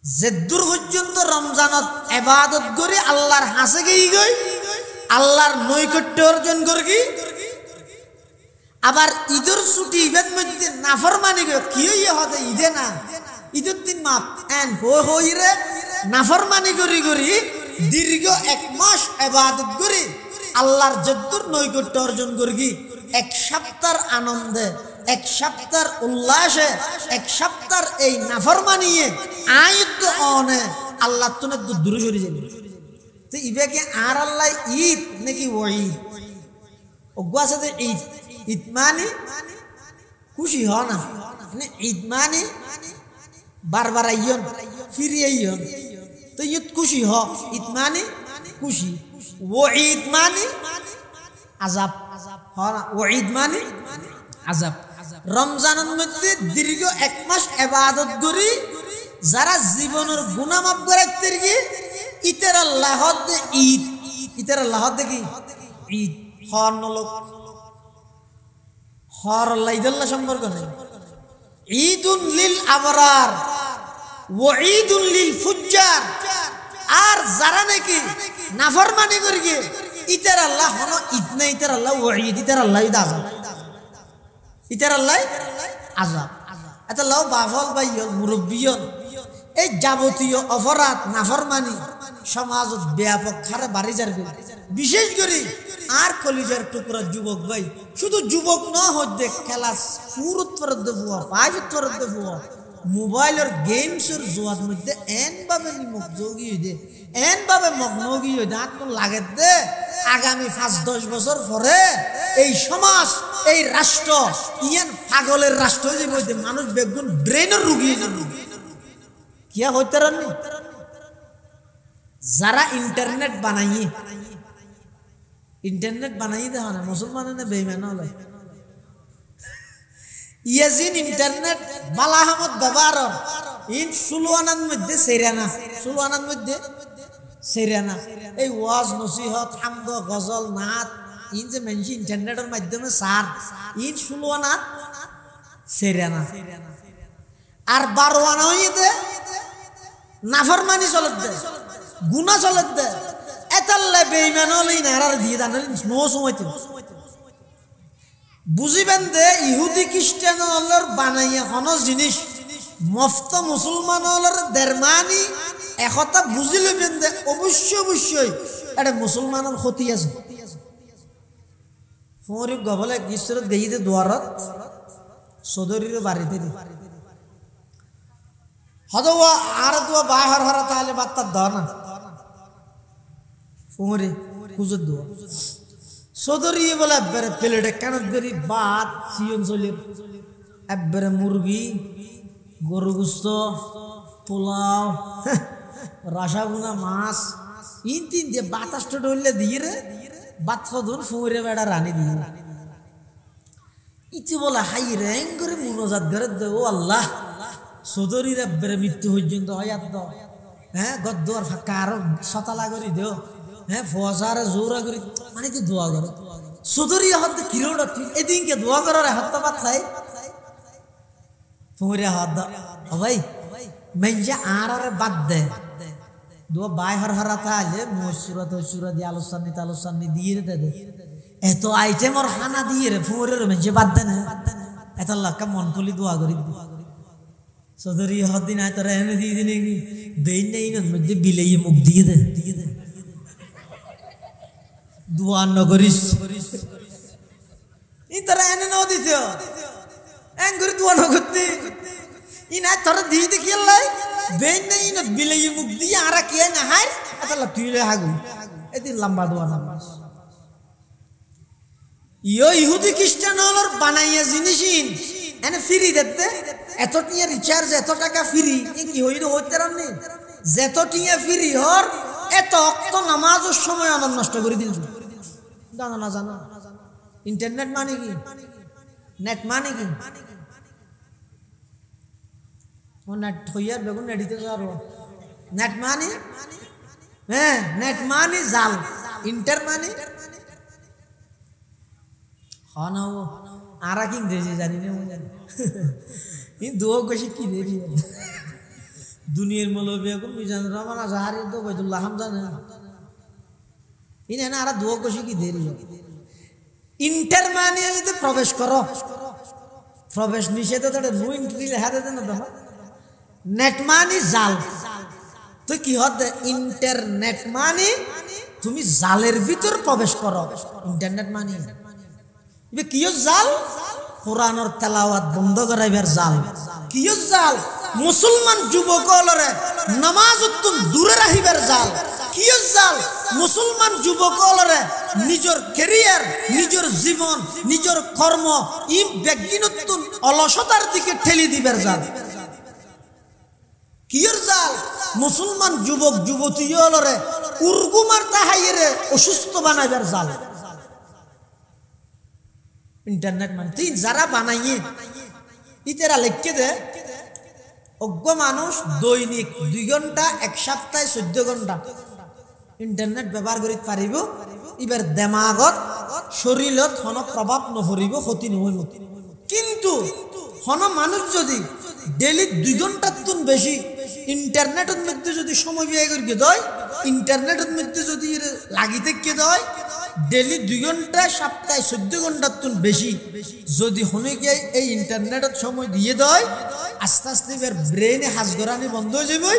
S1: যেদূর পর্যন্ত রমজানত ইবাদত করি আল্লাহর হাসে গেই গই আল্লাহর নৈকট্য অর্জন করি আবার ঈদের ছুটি ইবাদ মধ্যে নাফরমানি করি কি হইয়া হতে ঈদে না ঈদের দিন মাপ এন হইরে নাফরমানি করি করি দীর্ঘ এক মাস ইবাদত করি আল্লাহর যদ্দুর নৈকট্য অর্জন করি এক সপ্তাহের আনন্দে এক সপ্তাহের উল্লাসে এক সপ্তাহের এই নাফরমানিয়ে আয়ত অনে আল্লাহ তো দূরে সরে যাবে তো ইবে কি আর আল্লাহ ঈদ নাকি ওই ওগুয়া সাথে ঈদ ঈদ মানে খুশি হ না মানে ঈদ মানে বারবার আইয়ন ফিরে আইয়ন তো ঈদ খুশি হ ঈদ মানে খুশি ও ঈদ মানে আযাব হ ওয়াঈদ মানে আযাব। রমজানের মধ্যে দীর্ঘ 1 মাস ইবাদত করি যারা জীবনের গুনাহ মাফ করাইতে গিয়ে ইতের আল্লাহ দে ঈদ, ইতের আল্লাহ দে কি ঈদ হর নলক হর লাইদুল্লাহ সম্পর্ক নেই। ঈদুন লিল আবরার ওয়া ঈদুন লিল ফুজ্জার। আর যারা নাকি নাফরমানি করি গিয়ে ইতের আল্লাহ হলো ঈদ না, ইতের আল্লাহ ওয়াঈদ, ইতের আল্লাহ আযাব, ইতের আল্লাহ আযাব। এত লাও বাফল বাইয়ল মুরব্বিয়ন এই যাবতীয় অপরাধ নাফরমানি সমাজত ব্যাপক হারে বাড়ি যাবে। বিশেষ করে আর কলিজার টুকরা যুবক ভাই, শুধু যুবক ন হচ্ছে খেলা ফুরত ফরত দেবুয়া পাইফত ফরত দেবুয়া মোবাইলের গেমসের জোয়ার মধ্যে এন ভাবে নিমক যোগী হয়ে দে, এন ভাবে মগ্নগী হয়ে দে। আর লাগে দে আগামী 5-10 বছর পরে এই সমাজ এই রাষ্ট্র ইয়ান পাগলের রাষ্ট্র হয়ে যাবে। মানুষ বেগুন ব্রেনের রুগী কিয়া হইতে রানি। যারা ইন্টারনেট বানাই দেখা না মুসলমান না বেঈমান হলো ইয়াজিন ইন্টারনেট বালাহামত ব্যবহার ইন সুলওয়ানার মধ্যে সেরানা এই ওয়াজ নসিহত হামদ গজল নাত ইন যে মেনশি ইন্টারনেটের মাধ্যমে সার ইন সুলওয়ানাত সেরানা। আর বারওয়ানা হইতে নাফরমানি চলত দে, গুনাহ চলত দে। এতাল্লে বেঈমান হলেই নারার দিয়ে দান নো সময়তে বুঝিবেন দে ইহুদি খ্রিস্টান হলর বানাইয়া কোনো জিনিস মফত মুসলমান হলর দেরমানি একতা বুঝি লইবেন দে অবশ্যই এটা মুসলমানের ক্ষতি আছে। ফরিব গবলে ঈশ্বরের দেইতে দুয়ারত সদরির বাড়িতে হদওয়া আর দুয়া বাহার হারা তাহলে বাত্তা দানা ফুমরে কুজুর দুয়া সদরি বলে একবারে প্লেটে কানত বেরি ভাত সিয়ন চলে একবারে মুরগি গরু গোস্ত পোলাও রাসাগুনা মাছ ইন তিন দিয়ে বাতাসটা ডলে দিয়ে রে বাত সদন ফুমরে বেড়া রানি দিয়ে ইতি বলে হাই র্যাং করে মুনাজাত করে দেবো আল্লাহ সদরির একবারে মৃত্যু পর্যন্ত হয়াত দাও। হ্যাঁ গদ্দুয়ার ফাঁকা আরো সতালা করি দেও। হ্যাঁ ফসারে জোরা করি মানে কি দোয়া করো সদরি হাত কিরোটা তুই এদিনকে দোয়া করার হাত পাত খাই ফুমরে হাত দাও ভাই মেঞ্জা আর বাদ দে দোয়া বাই হর তাহলে মসুরা দিয়ে আলোচনা দিয়ে রে দে এত আইটেম আর খানা দিয়ে রে ফুমরে মেঞ্জে বাদ দে না এত লাক্কা মন খুলি দোয়া করি সদরি হাত দিন আয় তোরা এনে দিয়ে দিনে দেই নেই না মধ্যে বিলেই মুখ দিয়ে দে দোয়া নগরিস ই তোরা এনে নাও দিতে এন করে দোয়া নগরতে ই না তোরা দিয়ে দে কি লাই বেন নেই না বিলেই মুখ দিয়ে আর কি না হাই আতালা তুইলে হাগু এদিন লম্বা দোয়া নামাজ ইয়ো ইহুদি খ্রিস্টান হলর বানাইয়া জিনিসিন এনে ফ্রি দিতে এত টিয়া রিচার্জ এত টাকা ফ্রি কি হইল হইতে রানি যেত টিয়া ফ্রি হর এত অক্ত নামাজের সময় আমার নষ্ট করে দিল জানো না জানো ইন্টারনেট মানে কি নেট মানে কি ও নেট হইয়ার বেগুন নেডিতে যাবো নেট মানে হ্যাঁ নেট মানে জাল ইন্টার মানে हाँ ना वो आरा किंग देजे जानी ने मुझे इन दो कशी की दे रही है दुनिया में लोग भी अकुम बिजान रामाना ज़ाहरी दो बैठुल्लाह हम जाने इन है ना आरा दो कशी की दे रही है इंटर मानी है तो प्रवेश करो प्रवेश निषेध तो थोड़े नो इंट्री ले हाथ देते ना तो नेट मानी जाल तो की होते इंटरनेट मानी तुम्ही जालेर भीतर प्रवेश करो इंटरनेट मानी ये कियो जाल कुरान और तेलावत बंद कराइबार जाल कियो जाल मुसलमान যুবকলরে নামাজ উত্তম দূরে রাখিবার জাল কিয় জাল মুসলমান যুবকলরে নিজের ক্যারিয়ার নিজের জীবন নিজের কর্ম ই ব্যক্তিগত অলসতার দিকে ঠেলি দিবার জাল কিয়র জাল মুসলমান যুবক যুবতীলরে উর্গুমার তাহাইরে অসুস্থ বানাইবার জাল ইন্টারনেট মানে তুই যারা বানাইয়ে ইতেরা লিখকে দে অজ্ঞ মানুষ দৈনিক 2 ঘন্টা এক সপ্তাহে 14 ঘন্টা ইন্টারনেট ব্যবহার করি পারিব এবার দেমাগত শরীরত হন প্রভাব নপরিব ক্ষতি নহইব কিন্তু হন মানুষ যদি ডেলি 2 ঘন্টার তুন বেশি ইন্টারনেটের মধ্যে যদি সময় ব্যয় করি দেয় ইন্টারনেটের মধ্যে যদি লাগি থেকে দেয় ডেলি 2 ঘন্টা সপ্তাহে 14 ঘন্টার তুন বেশি যদি হনে গিয়ে এই ইন্টারনেটের সময় দিয়ে দেয় আস্তে আস্তে এবার ব্রেনে হাজ গড়ানি বন্ধ হয়ে যাবে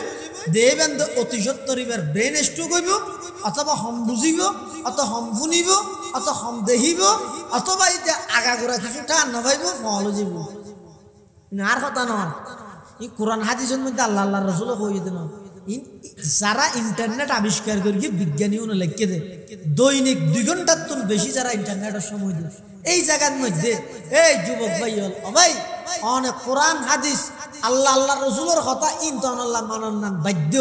S1: দেবেন অতি সত্তর এবার ব্রেন স্ট্রোক হইব অথবা হম বুঝিব অত হম শুনিব অত হম দেখিব অথবা এটা আগাগোড়া কিছুটা নাভাইব ফল যাব আর কথা নয় এই কোরআন হাদিসের মধ্যে আল্লাহ আল্লাহ রসুল কইয়ে দেন যারা ইন্টারনেট আবিষ্কার করি বিজ্ঞানীও লিখে দেয় দৈনিক 2 ঘন্টার তুন বেশি যারা ইন্টারনেটের সময় দেয় এই জায়গার মধ্যে এই যুবক ভাই হল ভাই অনেক কোরআন হাদিস আল্লাহ আল্লাহ রসুলের কথা ইনতন আল্লাহ মানন নান বাধ্য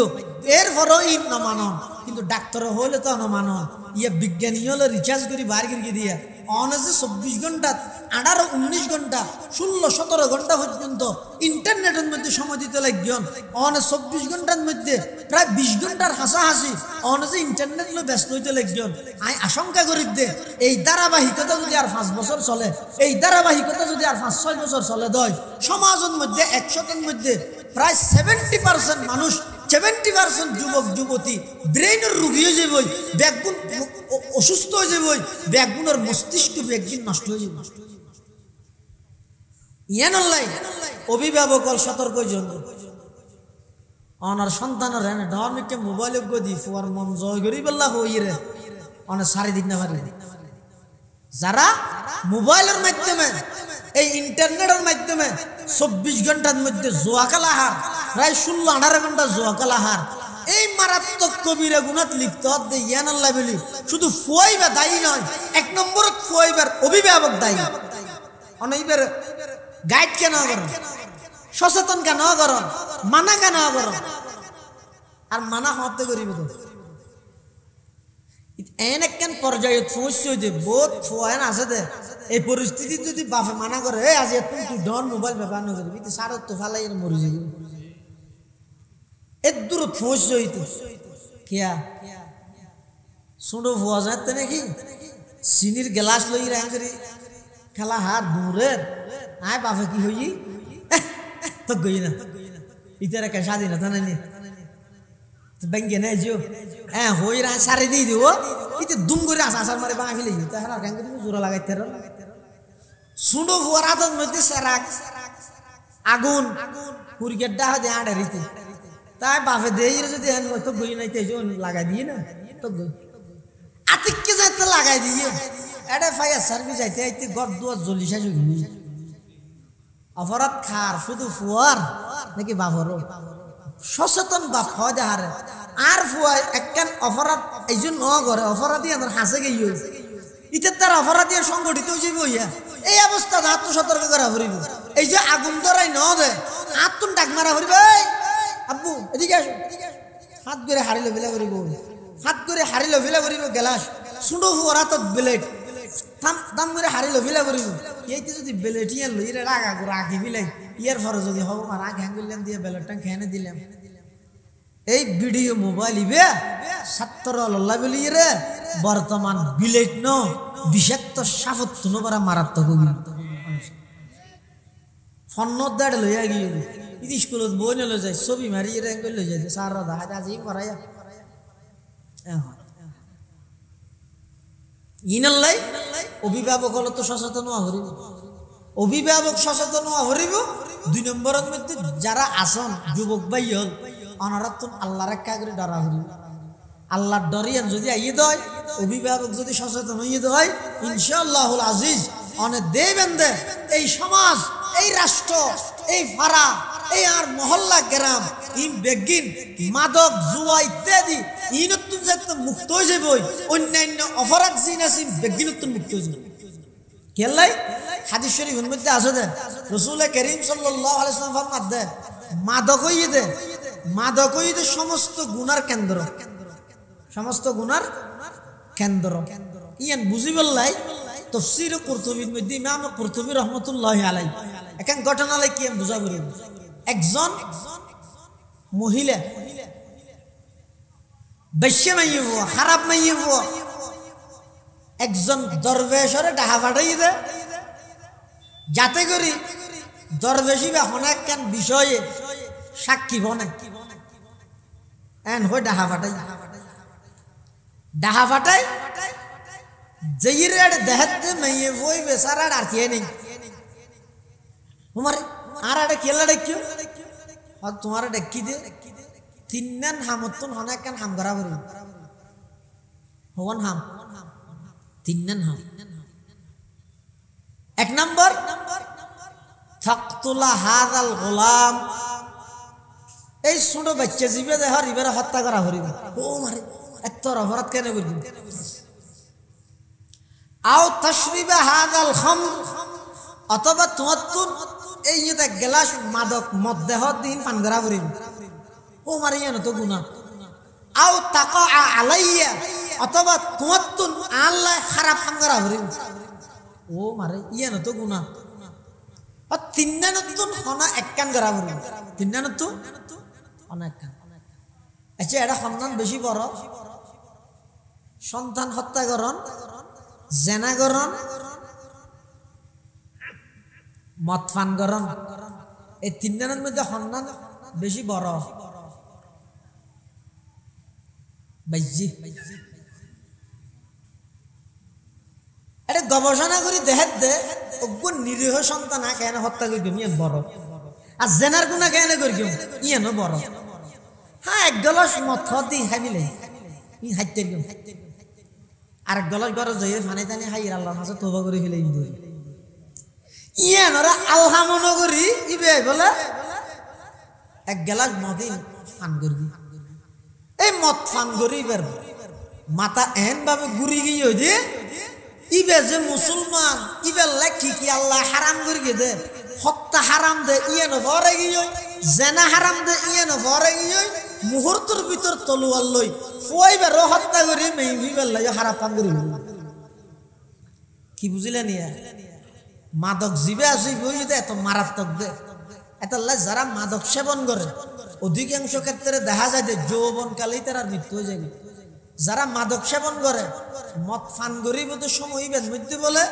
S1: এরপরও ইন না মানন কিন্তু ডাক্তার হইলে তো না মানন ইয়ে বিজ্ঞানী হলে রিচার্জ করি বার করে দিয়ে অনেকে 24 ঘন্টা 18-19 ঘন্টা 16-17 ঘন্টা পর্যন্ত ইন্টারনেটের মধ্যে সময় দিতে লাগবেন অনেক 24 ঘন্টার মধ্যে প্রায় 20 ঘন্টার হাসাহাসি অনেকে ইন্টারনেট লো ব্যস্ত হইতে লাগবেন আমি আশঙ্কা করি দে এই ধারাবাহিকতা যদি আর 5 বছর চলে এই ধারাবাহিকতা যদি আর 5-6 বছর চলে দেয় সমাজের মধ্যে 100-এর মধ্যে প্রায় 70% মানুষ 70% যুবক যুবতী ব্রেনের রোগী হয়ে যাবে ব্যাকগুণ অসুস্থ হয়ে যাবে ব্যাকগুণের মস্তিষ্ক ব্যাকগুণ নষ্ট হয়ে যাবে ইয়ান আল্লাহ অভিভাবক সতর্ক জন্য অনার সন্তানের এনে ধর্মকে মোবাইল গদি ফুয়ার মন জয় করি বললা হইরে অনেক সারি দিন না পারে যারা মোবাইলের মাধ্যমে এই ইন্টারনেটের মাধ্যমে 24 ঘন্টার মধ্যে জুয়া খেলাহার প্রায় 16-18 ঘন্টা জুয়া খেলাহার এই মারাত্মক কবিরা গুনাত লিপ্ত হতে ইয়ান আল্লাহ বলি শুধু ফুয়াইবা দায়ী নয় 1 নম্বরত ফুয়াইবার অভিভাবক দায়ী অনেকবার গাইড কেন করো সচেতন কেন করো মানা কেন করো আর মানা হতে করিব তো এন একখান পর্যায়ে পৌঁছে যে বহুত ফোয়ান আছে দে এই পরিস্থিতি যদি বাপে মানা করে আজ তুই ডন মোবাইল ব্যবহার না করবি তুই সারত তো ফালাই মরে যাবি এর দূর পৌঁছে হইতো কিয়া শুনো ফোয়া যাতে নাকি চিনির গ্লাস লই রাঙ্গরি খেলা হাত দূরের আয় বাপে কি হই তো গই না ইতারা কে স্বাধীনতা নাই ব্যাংকে নাই জিও হ্যাঁ হই রা সারি দিয়ে দিব ইতে দুম করে আসার মারে বাঙা ফেলে দিতে হারা ব্যাংকে তুমি জোড়া লাগাইতে র শুনো ফোয়ার হাতের মধ্যে সেরাক আগুন কুড়িকের ডাহ দিয়ে আড়ে রিতে তাই বাপে দেই যদি তো গই নাই তেজ লাগাই দিয়ে না তো গই আতিককে যাইতে লাগাই দিয়ে এটা ফায়ার সার্ভিস আইতে আইতে গড় দুয়ার জলিসা জুগি অপরাধ খার শুধু ফুয়ার নাকি বাপরও সচেতন বাপ হয় দেহারে আর ফুয়ায় একখান অপরাধ এই জন্য করে অপরাধী আমার হাসে গিয়ে ইতে তার অপরাধী সংগঠিত হয়ে যাবে হইয়া এই অবস্থা আত্মসতর্ক করা ভরিব এই যে আগুন ধরাই ন দে আত্মন ডাক মারা ভরিব আব্বু এদিকে আসো হাত করে হারিল ফেলা করিব হাত করে হারিল ফেলা করিব গেলাস শুনো ফুয়ার হাতত ব্লেড দাম করে হারিল ফেলা করিব এইতে যদি ব্লেড ইয়ে লই রে রাগা করে আঁকি ফেলাই ইয়ার পরে যদি হব আর আঁক হ্যাং করলাম দিয়ে ব্লেডটা খেয়ে দিলাম এই ভিডিও মোবাইল ইবে ছাত্র লল্লা বলি রে বর্তমান বিলেট ন বিষাক্ত সাফত্য নবরা মারাত্মক ফন্নত দাঁড়ে লইয়া গিয়ে ইদি স্কুলত বই নলে যায় ছবি মারি রে লই যায় সার দেখা আজি করাইয়া ইনাল্লাই অভিভাবক হলো তো সচেতন হওয়া হরিব অভিভাবক সচেতন হওয়া হরিব 2 নম্বরের মধ্যে যারা আসন যুবক ভাই হল অনারাত্ম আল্লাহ রাখা করে ডরা হরিব আল্লাহর ডরিয়ান যদি আইয়ে দেয় অভিভাবক যদি সচেতন হইয়ে দেয় ইনশাআল্লাহুল আজিজ অনেক দেবেন দে এই সমাজ এই রাষ্ট্র এই ফারা এই আর মহল্লা গ্রাম ইন বেগিন মাদক জুয়া ইত্যাদি ইনতুন যাতে মুক্ত হয়ে যাবে অন্যান্য অপরাধ জিন আছে বেগিনতুন মুক্ত হয়ে যাবে কেলাই হাদিস শরীফের মধ্যে আছে দে রাসূল করিম সাল্লাল্লাহু আলাইহি ওয়াসাল্লাম ফরমাত দে মাদক হইতে সমস্ত গুনার কেন্দ্র সমস্ত গুনার কেন্দ্র ইয়ান বুঝি বললাই তাফসীর কুরতুবীর মধ্যে ইমাম কুরতুবী রাহমাতুল্লাহি আলাইহি এখন ঘটনা লাই কি বুঝা বলি একজন মহিলা বেশ্যা মাইব খারাপ মাইব একজন দরবেশরে ডাহা ফাটাই দে যাতে করি দরবেশি বা অনেক কেন বিষয়ে সাক্ষী বনে এন হয়ে ডাহা ফাটাই যেই রেড দেখাতে মেয়ে বই বেচারার আর কে নেই তোমার আর একটা খেলা ডাকিও আর তোমার ডাকি দে তিন হামতুন অনেক কেন হাম করা করি হন হাম তিন হাম এক নম্বর থাকতুলা হাদাল গোলাম এই ছোট বাচ্চা জীবে দেহর ইবারে হত্যা করা হরিব ও মারে এত অপরাধ কেন করবি আও তাশরিবা হাদাল খামর অথবা তোমার এই যে গ্লাস মাদক মদ দেহ দিন পান করা হরিব ও মারে ইয়া তো গুনাহ আও তাকা আলাইয়া অথবা তোমার আল্লাহ খারাপ কাম করা হরিব ও মারে ইয়া তো গুনাহ আর তিন্নানতুন হনা এককান করা হরিব তিন্নানতুন অনেক আচ্ছা এটা সন্তান বেশি বড় সন্তান হত্যাকরণ জেনাকরণ মদ পানকরণ এই তিনজনের মধ্যে সন্তান বেশি বড় বাইজি এটা গবেষণা করি দেখাত দে অজ্ঞ নিরীহ সন্তান কেন হত্যা করি ইয়ে বড় আর জেনার গুণা কেন করি ইয়ে বড় হ্যাঁ এক গলাস মদ দি খাইলে ই হাইতে আর এক গলাস ঘরে যাই ফানি টানি হাই আল্লাহর কাছে তওবা করে ফেলে ইয়ে নরা আল্লাহ মনে করি ইবে বলে এক গলাস মদ পান করবি এই মদ পান করি এবার মাথা এন ভাবে ঘুরি গিয়ে যে ইবে যে মুসলমান ইবে লেখি কি আল্লাহ হারাম করে দে হত্যা হারাম দে ইয়ে ভরে গিয়ে জেনা হারাম দে ইয়ে ভরে গিয়ে মুহূর্তের ভিতর তলোয়ার লই ফইবার হত্যা করি মেইবিবার লাগে হারাম পান করি কি বুঝিলেন ইয়া মাদক জিবে আসি বই দে এত মারাত্মক দে এত যারা মাদক সেবন করে অধিকাংশ ক্ষেত্রে দেখা যায় যে যৌবনকালেই তার মৃত্যু হয়ে যাবে যারা মাদক সেবন করে মদ পান করি বলতে সময় মধ্যে বলে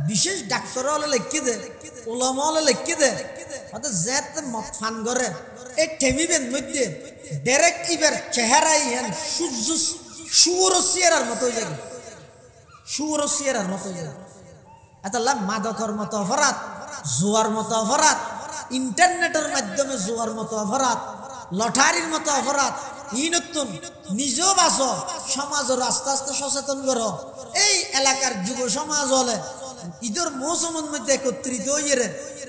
S1: বিশেষ ডাক্তার হলে লিখি দে ওলামা হলে লিখি দে অর্থাৎ যে মদ পান করে এই টেমিবেন মধ্যে ডাইরেক্ট ইবার চেহারাই হেন সূর্য সুর সিয়ারার মতো হয়ে যাবে সুর সিয়ারার মতো হয়ে যাবে এত মাদকর মতো অপরাধ জুয়ার মতো অপরাধ ইন্টারনেটের মাধ্যমে জুয়ার মতো অপরাধ লটারির মতো অপরাধ ইনতুন নিজেও বাঁচো সমাজের আস্তে আস্তে সচেতন করো এই এলাকার যুব সমাজ হলে ঈদের মৌসুমের মধ্যে একত্রিত হইয়ে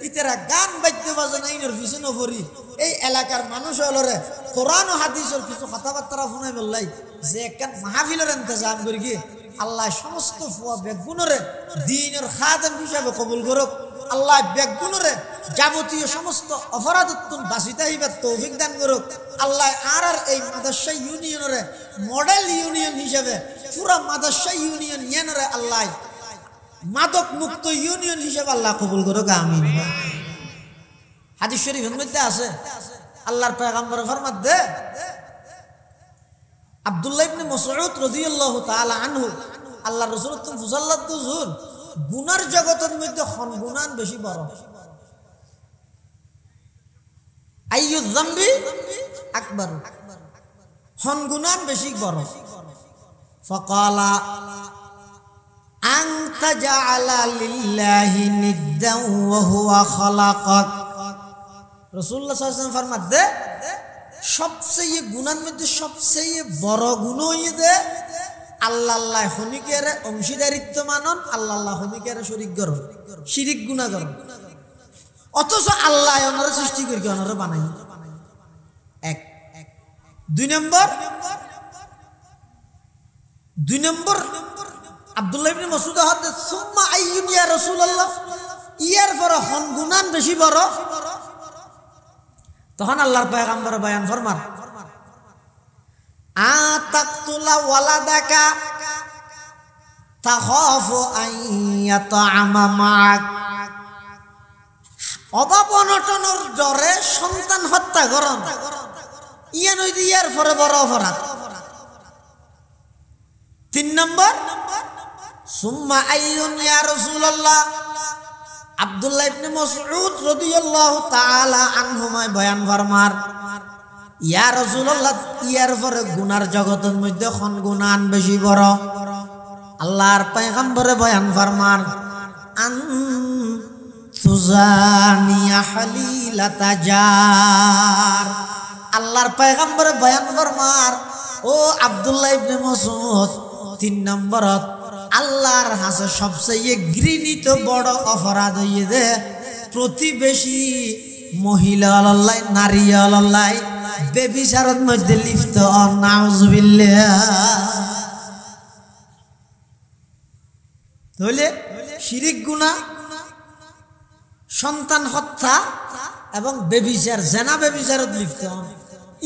S1: ইতারা গান বাদ্য বাজনা ইনের পিছনে ভরি এই এলাকার মানুষ হলরে কোরআন ও হাদিসের কিছু কথাবার্তা শুনে বললাই যে একটা মাহফিলের ইন্তজাম করি গিয়ে আল্লাহ সমস্ত ফুয়া বেগুনরে দ্বীনের খাদেম হিসাবে কবুল করুক আল্লাহ বেগুনরে যাবতীয় সমস্ত অপরাধোত্তম বাঁচিতে হইবার তৌফিক দান করুক আল্লাহ আর এই মাদ্রাসা ইউনিয়নরে মডেল ইউনিয়ন হিসাবে পুরা মাদ্রাসা ইউনিয়ন ইয়ানরে আল্লাহ মাদক মুক্ত ইউনিয়ন হিসাবে আল্লাহ কবুল করুক আমিন হাদিস শরীফের মধ্যে আছে আল্লাহর পয়গম্বর ফরমাত দে আব্দুল্লাহ ইবনে মাসউদ রাদিয়াল্লাহু তাআলা আনহু আল্লাহর রাসূল সাল্লাল্লাহু হুজুর গুনার জগতের মধ্যে গুনান বেশি বড় আইয়ু যামবি আকবার গুনান বেশি বড় ফাকালা আনতা জাআলা লিল্লাহি নিদ্দান ওয়া হুয়া খালাকাক রাসূলুল্লাহ সাল্লাল্লাহু আলাইহি ওয়াসাল্লাম ফরমাত দে সবচেয়ে গুনার মধ্যে সবচেয়ে বড় গুণ হইছে আল্লাহ হনিকের অংশীদারিত্ব মানন আল্লাহ হনিকের শরীক করো শিরিক গুনাহ করো অথচ আল্লাহ ওনার সৃষ্টি করি ওনার বানাই এক দুই নম্বর আব্দুল্লাহ ইবনে মাসউদ হাদিস সুম্মা আইয়ুন ইয়া রাসূলুল্লাহ ইয়ার পর গুনান বেশি বড় তখন আল্লাহর পয়গম্বর বয়ান ফরমান আতাকতুলা ওয়ালাদাকা তাখাফু আন ইয়াতআমা মা'আক, অভাব অনটনের ডরে সন্তান হত্যা করন, ইয়ান হইতে ইয়ার পরে বড় অপরাধ। 3 নম্বর, সুম্মা আইয়ুন ইয়া রাসূলুল্লাহ, আব্দুল্লাহ ইবনে মাসউদ রাদিয়াল্লাহু তাআলা আনহুমায় বয়ান ফরমার, ইয়া রাসূলুল্লাহ, ইয়ার পরে গুনার জগতের মধ্যে কোন গুনাহ বেশি বড়? আল্লাহর পয়গম্বরে বয়ান ফরমান, আন তুজানিয়া হালিলাতা জার। আল্লাহর পয়গম্বরে বয়ান ফরমার, ও আব্দুল্লাহ ইবনে মাসউদ, 3 নম্বরত আল্লাহর হাতে সবচেয়ে ঘৃণিত বড় অপরাধ হইয়ে প্রতিবেশী মহিলা আল্লাহ নারী আল্লাহ বেবিচারের মধ্যে লিপ্ত। নাউজুবিল্লাহ। তাহলে শিরিক গুনাহ, সন্তান হত্যা এবং বেবিচার, জেনা বেবিচারত লিপ্ত হন,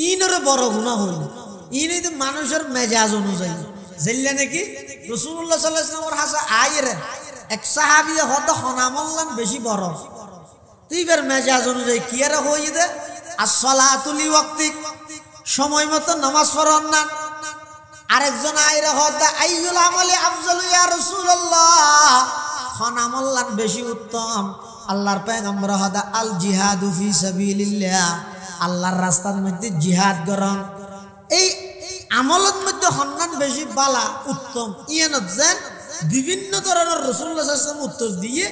S1: ইনরে বড় গুনাহ হইল। ইনই তো মানুষের মেজাজ অনুযায়ী জেল্লা নাকি রাসূলুল্লাহ সাল্লাল্লাহু আলাইহি ওয়াসাল্লামের হাসা আইরে এক সাহাবী হত হনামল্লান বেশি বড়, তুইবার মেজাজ অনুযায়ী কি আর হই দে আসসালাতু লিওয়াক্তিক, সময় মতো নামাজ পড়ন না। আরেকজন আইরে হত আইয়ুল আমালি আফজালু ইয়া রাসূলুল্লাহ, হনামল্লান বেশি উত্তম। আল্লাহর পয়গম্বর হত আল জিহাদু ফি সাবিলিল্লাহ, আল্লাহর রাস্তার মধ্যে জিহাদ করন। এই আমলের মধ্যে হন্নান বেশি বালা উত্তম। ইয়ানত যেন বিভিন্ন ধরনের রাসূলুল্লাহ সাল্লাল্লাহু আলাইহি ওয়াসাল্লাম উত্তর দিয়ে,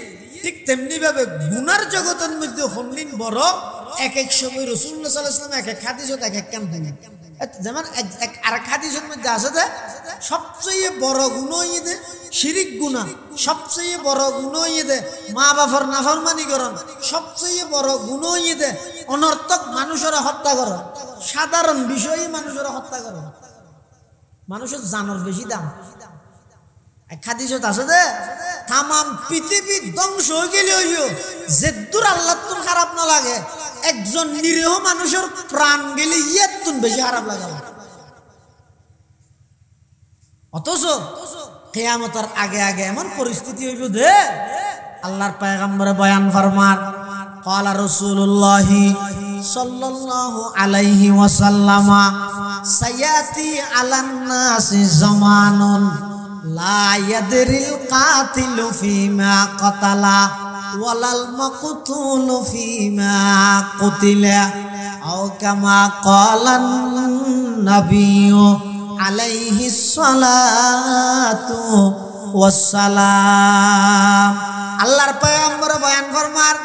S1: ঠিক তেমনি ভাবে গুনার জগতের মধ্যে হন্নিন বড়। এক এক সময় রাসূলুল্লাহ সাল্লাল্লাহু আলাইহি ওয়াসাল্লাম এক এক হাদিসত এক এক কাম দেন। যেমন আরেক হাদিসের মধ্যে আছে যে সবচেয়ে বড় গুনাহ ইদে শিরিক গুনাহ, সবচেয়ে বড় গুনাহ ইদে মা বাবার নাফরমানি করন, সবচেয়ে বড় গুনাহ ইদে অনর্থক মানুষের হত্যা করন। সাধারণ বিষয়ে মানুষের হত্যা করন, মানুষের জানোর বেশি দাম। এক হাদিসত আছে যে তাম পৃথিবী ধ্বংস হয়ে গেলেও যে দূর আল্লাহ তুন খারাপ না লাগে, একজন নিরীহ মানুষের প্রাণ গেলে ইয়ের তুন বেশি খারাপ লাগে। অথচ কিয়ামতের আগে আগে এমন পরিস্থিতি হইব দে, আল্লাহর পয়গম্বরে বয়ান ফরমান, ক্বালা রাসূলুল্লাহ সাল্লাল্লাহু আলাইহি ওয়াসাল্লাম, সায়াতি আলান নাসি জামানুন লা ইয়াদরিল কাতিলু ফিমা কাতালা ওয়ালাল মাকতুলু ফিমা কুতিলা, আও কামা ক্বালান নাবিয়্যু আলাইহিস সালাতু ওয়াস সালাম। আল্লাহর পয়গম্বর বয়ান ফরমার,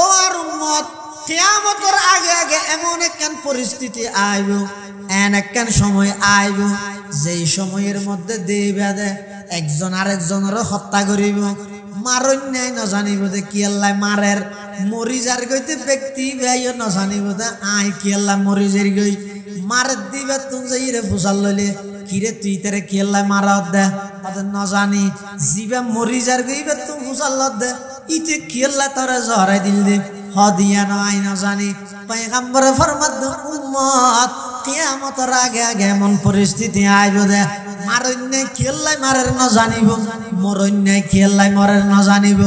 S1: ও আর উম্মত, কিয়ামতের আগে আগে এমন একখান পরিস্থিতি আইব, একখান সময় আইব, যেই সময়ের মধ্যে দেবে একজন আরেকজনের হত্যা করিব। মারণ্যায় না জানিব দে কি আল্লাহ মারের, মরি যার গইতে ব্যক্তি ভাইও না জানিব দে আই কি আল্লাহ মরি যার গই মারে দিবে। তুমি যাই রে ফুসাল লইলে কিরে তুই তারে কি আল্লাহ মারাত দে তাদের না জানি, জিবে মরি যার গইবে তুমি ফুসাল দে ইতে কি আল্লাহ তোরে জহরাই দিল দে হদিয়া নাই না জানি। পয়গম্বরে ফরমাত, উম্মত, কিয়ামতের আগে আগে এমন পরিস্থিতি আইব দে মারণ্যায় কি আল্লাহ মারের না জানিব, মরণ্যায় কি আল্লাহ মরের না জানিব।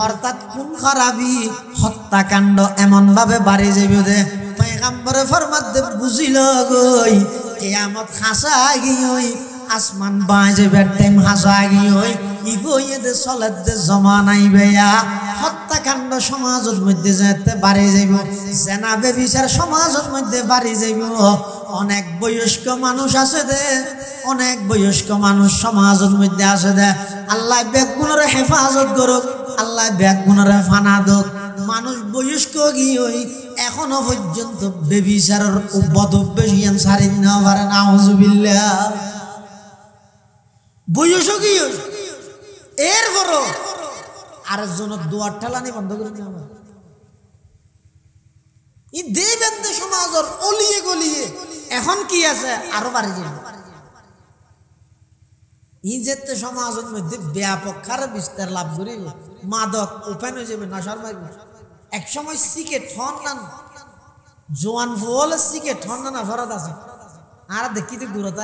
S1: অর্থাৎ কোন খারাপি হত্যাকাণ্ড এমন ভাবে বাড়ি যাইব দে পয়গম্বরে ফরমাত দে বুঝিল গই কিয়ামত হাসা গই, আসমান বাজে বেটাইম হাসা গই ইবয়ে দে সলাত দে জমানাই বেয়া। হত্যাকাণ্ড সমাজের মধ্যে যেতে বাড়ি যাইব, জেনা বেবিচার সমাজের মধ্যে বাড়ি যাইব। অনেক বয়স্ক মানুষ আছে দে, অনেক বয়স্ক মানুষ সমাজের মধ্যে আছে দে। আল্লাহ বেগুনের হেফাজত করুক, আল্লাহ বেগুনের ফানা দোক। মানুষ বয়স্ক গিয়ে এখনো পর্যন্ত বেবিচারের বদ অভ্যাস ইয়ান ছাড়ি না পারে। নাউজুবিল্লাহ। বয়স গিয়ে এরপরও আরেকজনের দুয়ার ঠেলানি বন্ধ করে দেওয়া। ই দেবেন সমাজের অলিয়ে গলিয়ে এখন কি আছে আরো বাড়ি যাবে। ই যেতে সমাজের মধ্যে ব্যাপক খারাপ বিস্তার লাভ করিব, মাদক ওপেন হয়ে যাবে, নশার মারবে। এক সময় সিগারেট হন না জোয়ান ফুল সিগারেট হন না ফরত আছে আর দেখিতে দূরতা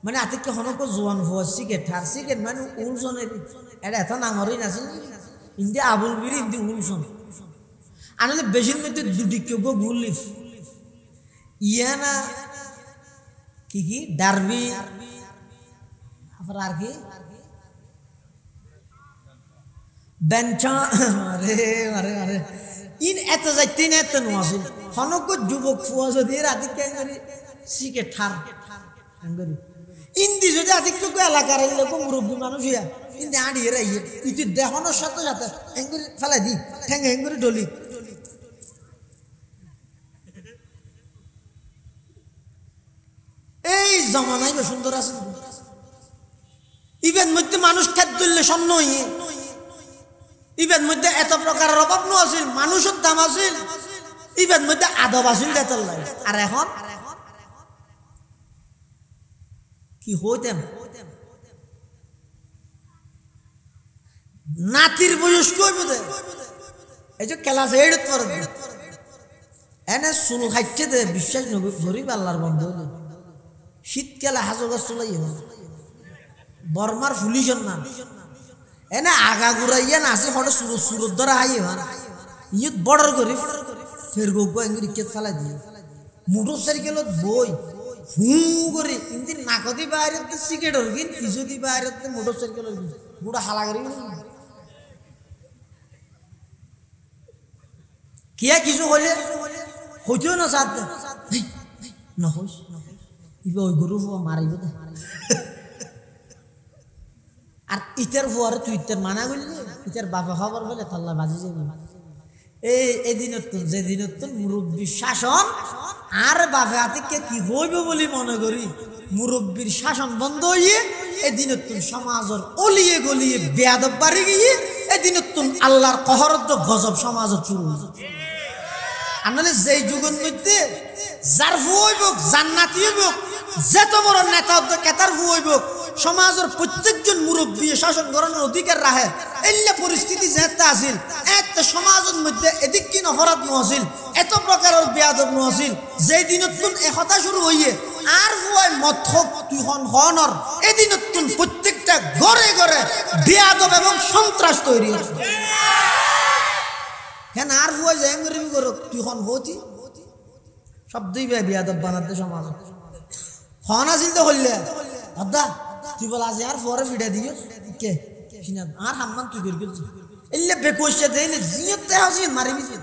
S1: মানে আতিকে হনক জোয়ান হওয়া সিগারেট আর সিগারেট মানে উলসনের এটা এত নাঙরই নাছিল ইন্দি আবুল বিরি ইন্দি উলসন আনলে বেশির মধ্যে দুটি কেউ গুলিফ ইয়া না কি কি ডারবি আর কি বেঞ্চা আরে আরে আরে ইন এত যাইতে না এত নোয়াছিল হনক যুবক ফুয়া যদি রাতি কেঙ্গারি সিগারেট ঠার কেঙ্গারি ইন্দি যদি আদিক্য এলাকার এরকম মুরব্বী মানুষ ইয়া ইন্দি আড়িয়ে রাইয়ে ইতি দেখানোর সাথে সাথে হেঙ্গুরি ফেলাই দি ঠেঙ্গে হেঙ্গুরি ডলি এই জমানাই সুন্দর আছে ইভেন মধ্যে মানুষ খাদ্য স্বর্ণ হইয়ে ইভেন মধ্যে এত প্রকারের অভাব নো আছিল মানুষের দাম আছিল ইভেন মধ্যে আদব আছিল দেতল লাগে আর এখন কি হইতেম নাতির বয়স কই বুঝে এই যে ক্লাস 8 পড়ে এনে চুল খাইছে দে বিশ্বাস গরিব আল্লাহর বন্ধু শীতকালে হাজো গাছ চলাই বর্মার ফুলিশন না এনে আগা ঘুরাইয়া না আছে হঠাৎ সুরত ধরা হাই ইয়ত বর্ডার করি ফের গোগো এঙ্গুরি কেত ফেলাই দিয়ে মোটর সাইকেলত বই হু করে ইন্দি নাকদি বাইরে সিগারেট হরগিন পিছদি বাইরে মোটর সাইকেল বুড়া হালা করি কিয়া কিছু হলে হইতেও না সাথ নহস ইবা ওই গরু ফুয়া মারিব আর ইটার ফুয়ারে তুই ইটার মানা করলি ইটার বাপা খবর বলে তাল্লা বাজি যাবে এই এদিনত্তন যেদিনত্তন মুরব্বীর শাসন আর বাপে হাতিকে কি হইব বলে মনে করি মুরব্বীর শাসন বন্ধ হইয়ে এদিনত্তন সমাজের অলিয়ে গলিয়ে বেয়াদব বাড়ি গিয়ে এদিনত্তন আল্লাহর কহরত গজব সমাজের শুরু হয়েছে আনলে যেই যুগের মধ্যে যার ফু হইব জান্নাতি হইব যেত বড় নেতা কেতার ফু হইব সমাজের প্রত্যেকজন মুরব্বী শাসন করার অধিকার রাখে এল্লা পরিস্থিতি যেতে আসিল এত সমাজের মধ্যে এদিক কিন অপরাধ নহছিল এত প্রকারের বেয়াদব নহছিল যেই দিনতুন একতা শুরু হইয়ে আর ফুয়াই মথক তুহন হনর এদিনতুন প্রত্যেকটা ঘরে ঘরে বেয়াদব এবং সন্ত্রাস তৈরি হচ্ছে হ্যাঁ আর ফুয়াই জেঙ্গরি করো তুহন হতি শব্দই বেয়াদব বানাতে সমাজ হন আসিল তো হইলে আদা তুই বল আজ আর ফরে ফিডা দিও কে সিনা আর হাম্মান তুই কর গেছিস এল্লে বেকোশে দেইলে জিয়তে হাসি মারি মিছি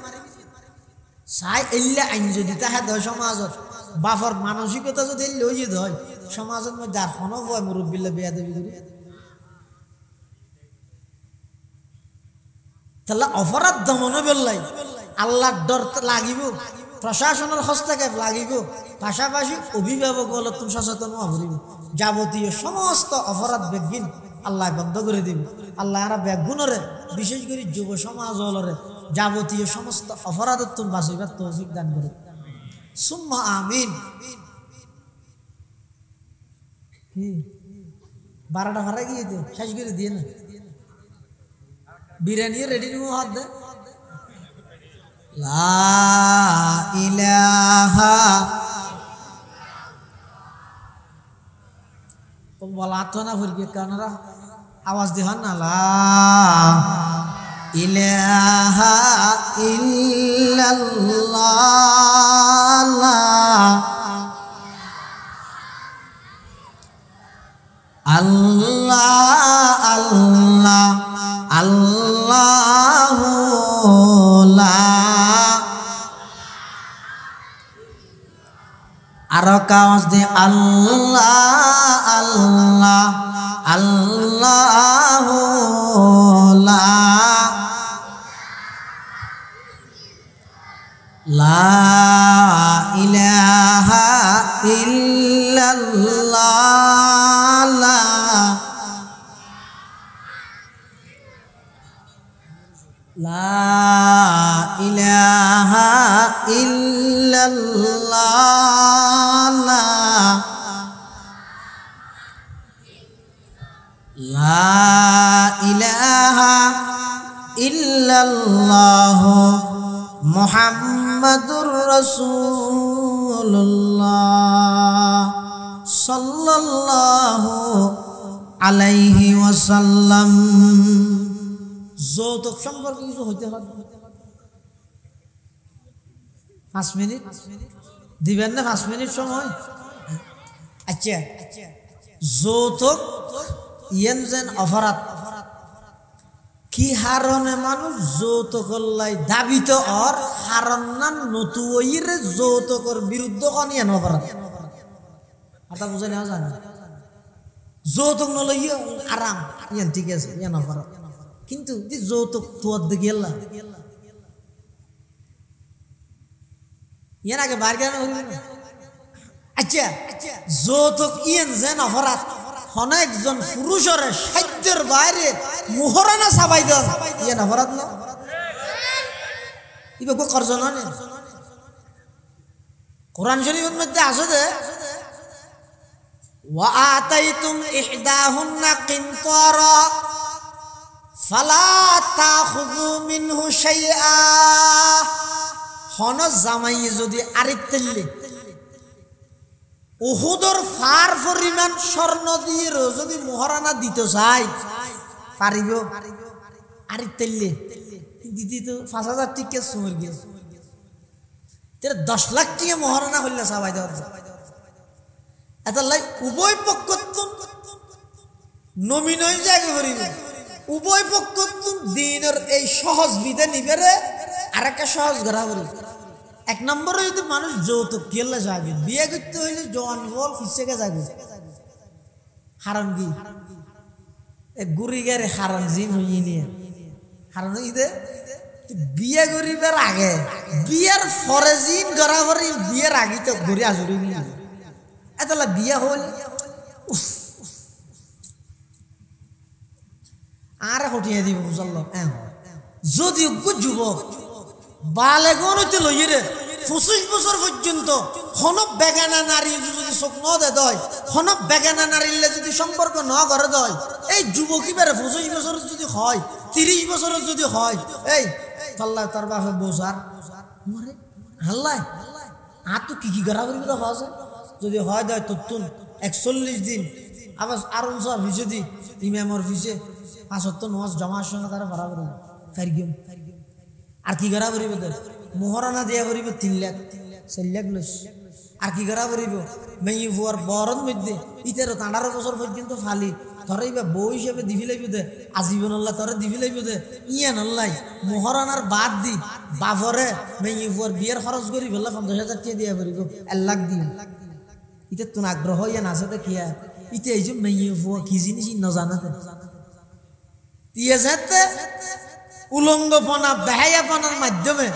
S1: সাই এল্লে আইন যদি তাহে দয় সমাজত বাফর মানসিকতা যদি লইয়ে দয় সমাজের মধ্যে আর কোনো হয় মুরব্বিল্লা বেয়াদবি করি তাহলে অপরাধ দমন বেল্লাই আল্লাহর ডর লাগিব প্রশাসনের হস্তক্ষেপ লাগিব পাশাপাশি অভিভাবক বলে তুমি সচেতন হব যাবতীয় সমস্ত অপরাধ বেগিন আল্লাহ বন্ধ করে দিব আল্লাহ আর বেগুনরে বিশেষ করে যুব সমাজ হলরে যাবতীয় সমস্ত অপরাধের তুমি বাঁচিবার তৌফিক দান করে সুম্মা আমিন 12টা হারা গিয়েছে শেষ করে দিয়ে না বিরিয়ানি রেডি নিব হাত দে লা ইলাহা বলা তো না ভরবে কারণরা আওয়াজ দিহান না লা ইলাহা ইল্লাল্লাহ আল্লাহ আল্লাহ আল্লাহু লা আর কাজ দে আল্লাহ আল্লাহ আল্লাহু লা লা ইলাহা ইল্লাল্লাহ লা ইলাহা ইল্লাল্লাহ লা ইলাহা ইল্লাল্লাহ মুহাম্মাদুর রাসূলুল্লাহ সাল্লাল্লাহু আলাইহি ওয়াসাল্লাম। যৌতুক সম্পর্কে কিছু হইতে হবে। 5 মিনিট দিবেন না? 5 মিনিট সময়। আচ্ছা, যৌতুক যেন অপরাধ, কি হারণে মানুষ যৌতুক দাবিত অর হারণ না নতুইরে যৌতুকর বিরুদ্ধে কনিয়ান অপরাধ। এটা বুঝে নেওয়া যায় না। যৌতুক নলইয়া আরাম, ইয়ান ঠিক আছে, ইয়ান অপরাধ। কিন্তু যৌতুক তোর দিকে গেলা ইয়ান আগে বার গেল। আচ্ছা, যৌতুক ইয়ান যেন অপরাধ, অনেকজন পুরুষের সাধ্যের বাইরে মোহরানা সাবাই দেন, ইয়ান অপরাধ না? ইবে কো করছ না? কোরআন শরীফের মধ্যে আছে যে ওয়া আতাইতুম ইহদাহুন্না কিনতারা ফালা তাখুযু মিনহু শাইআ। হন জামাই যদি আরিতেল্লি উহুদর ফার পরিমাণ স্বর্ণ দিয়ে যদি মোহরানা দিতে চাই পারিব? আরিতেল্লি দিদি তো 5,000 টিকা সময় গেছে, 10 লাখ টিকা মোহরানা হইলে সবাই দেওয়া। এটা লাই উভয় পক্ষ নমিন হয়ে যায় করিবে, উভয় পক্ষ দিনের এই সহজ বিধে নিবে আর একটা সহজ ঘরা করি। 1 নম্বরে যদি মানুষ যৌতুক কেলে যাবে, বিয়ে করতে হইলে জোয়ান বল ফিসেকে যাবে। হারাম কি গুড়ি গাড়ি হারাম জিন হইয়ে নিয়ে হারাম ইদে বিয়ে করিবার আগে বিয়ের পরে জিন গড়া করি, বিয়ের আগে তো ঘুরে আসুরি নিয়ে এতলা বিয়ে হল আর হটিয়ে দিব বুঝল। যদি যুবক বালে গণতে লইরে 25 বছর পর্যন্ত হন বেগানা নারী যদি চোখ ন দে দয়, হন বেগানা নারীলে যদি সম্পর্ক ন করে দয়, এই যুবকই বেড়ে 25 বছর যদি হয়, 30 বছরের যদি হয়, এই তাল্লা তার বাপে বোঝার হাল্লাই আর তো কি করা করি হওয়া যায়। যদি হয় দেয় তত্তুন 41 দিন আবার আরো ভিজে দি ইমামর ভিজে 5 নামাজ জমার সঙ্গে তারা ভরা করি ফারিগম। আর কি করা করিব? মোহরানা দিয়া করিব 3 লাখ 4 লাখ লইস। আর কি করা করিব? মেয়ে ফুয়ার বরণ মধ্যে ইতেরও 18 বছর পর্যন্ত ফালি ধরাইবা বউ হিসেবে দিবি লাগবে দে, আজীবন আল্লাহ তোরে দিবি লাগবে দে। ইয়া নল্লাই মোহরানার বাদ দি বাফরে মেয়ে ফুয়ার বিয়ের খরচ করি বললা 50,000 টাকা দিয়া করিব, 1 লাখ দিন। ইতে তোর আগ্রহ ইয়া না আছে কিয়া ইতে এই যে মেয়ে ফুয়া কি জিনিস ন জানাতে ইয়ে যেতে উলঙ্গপনা বেহায়াপনার মাধ্যমে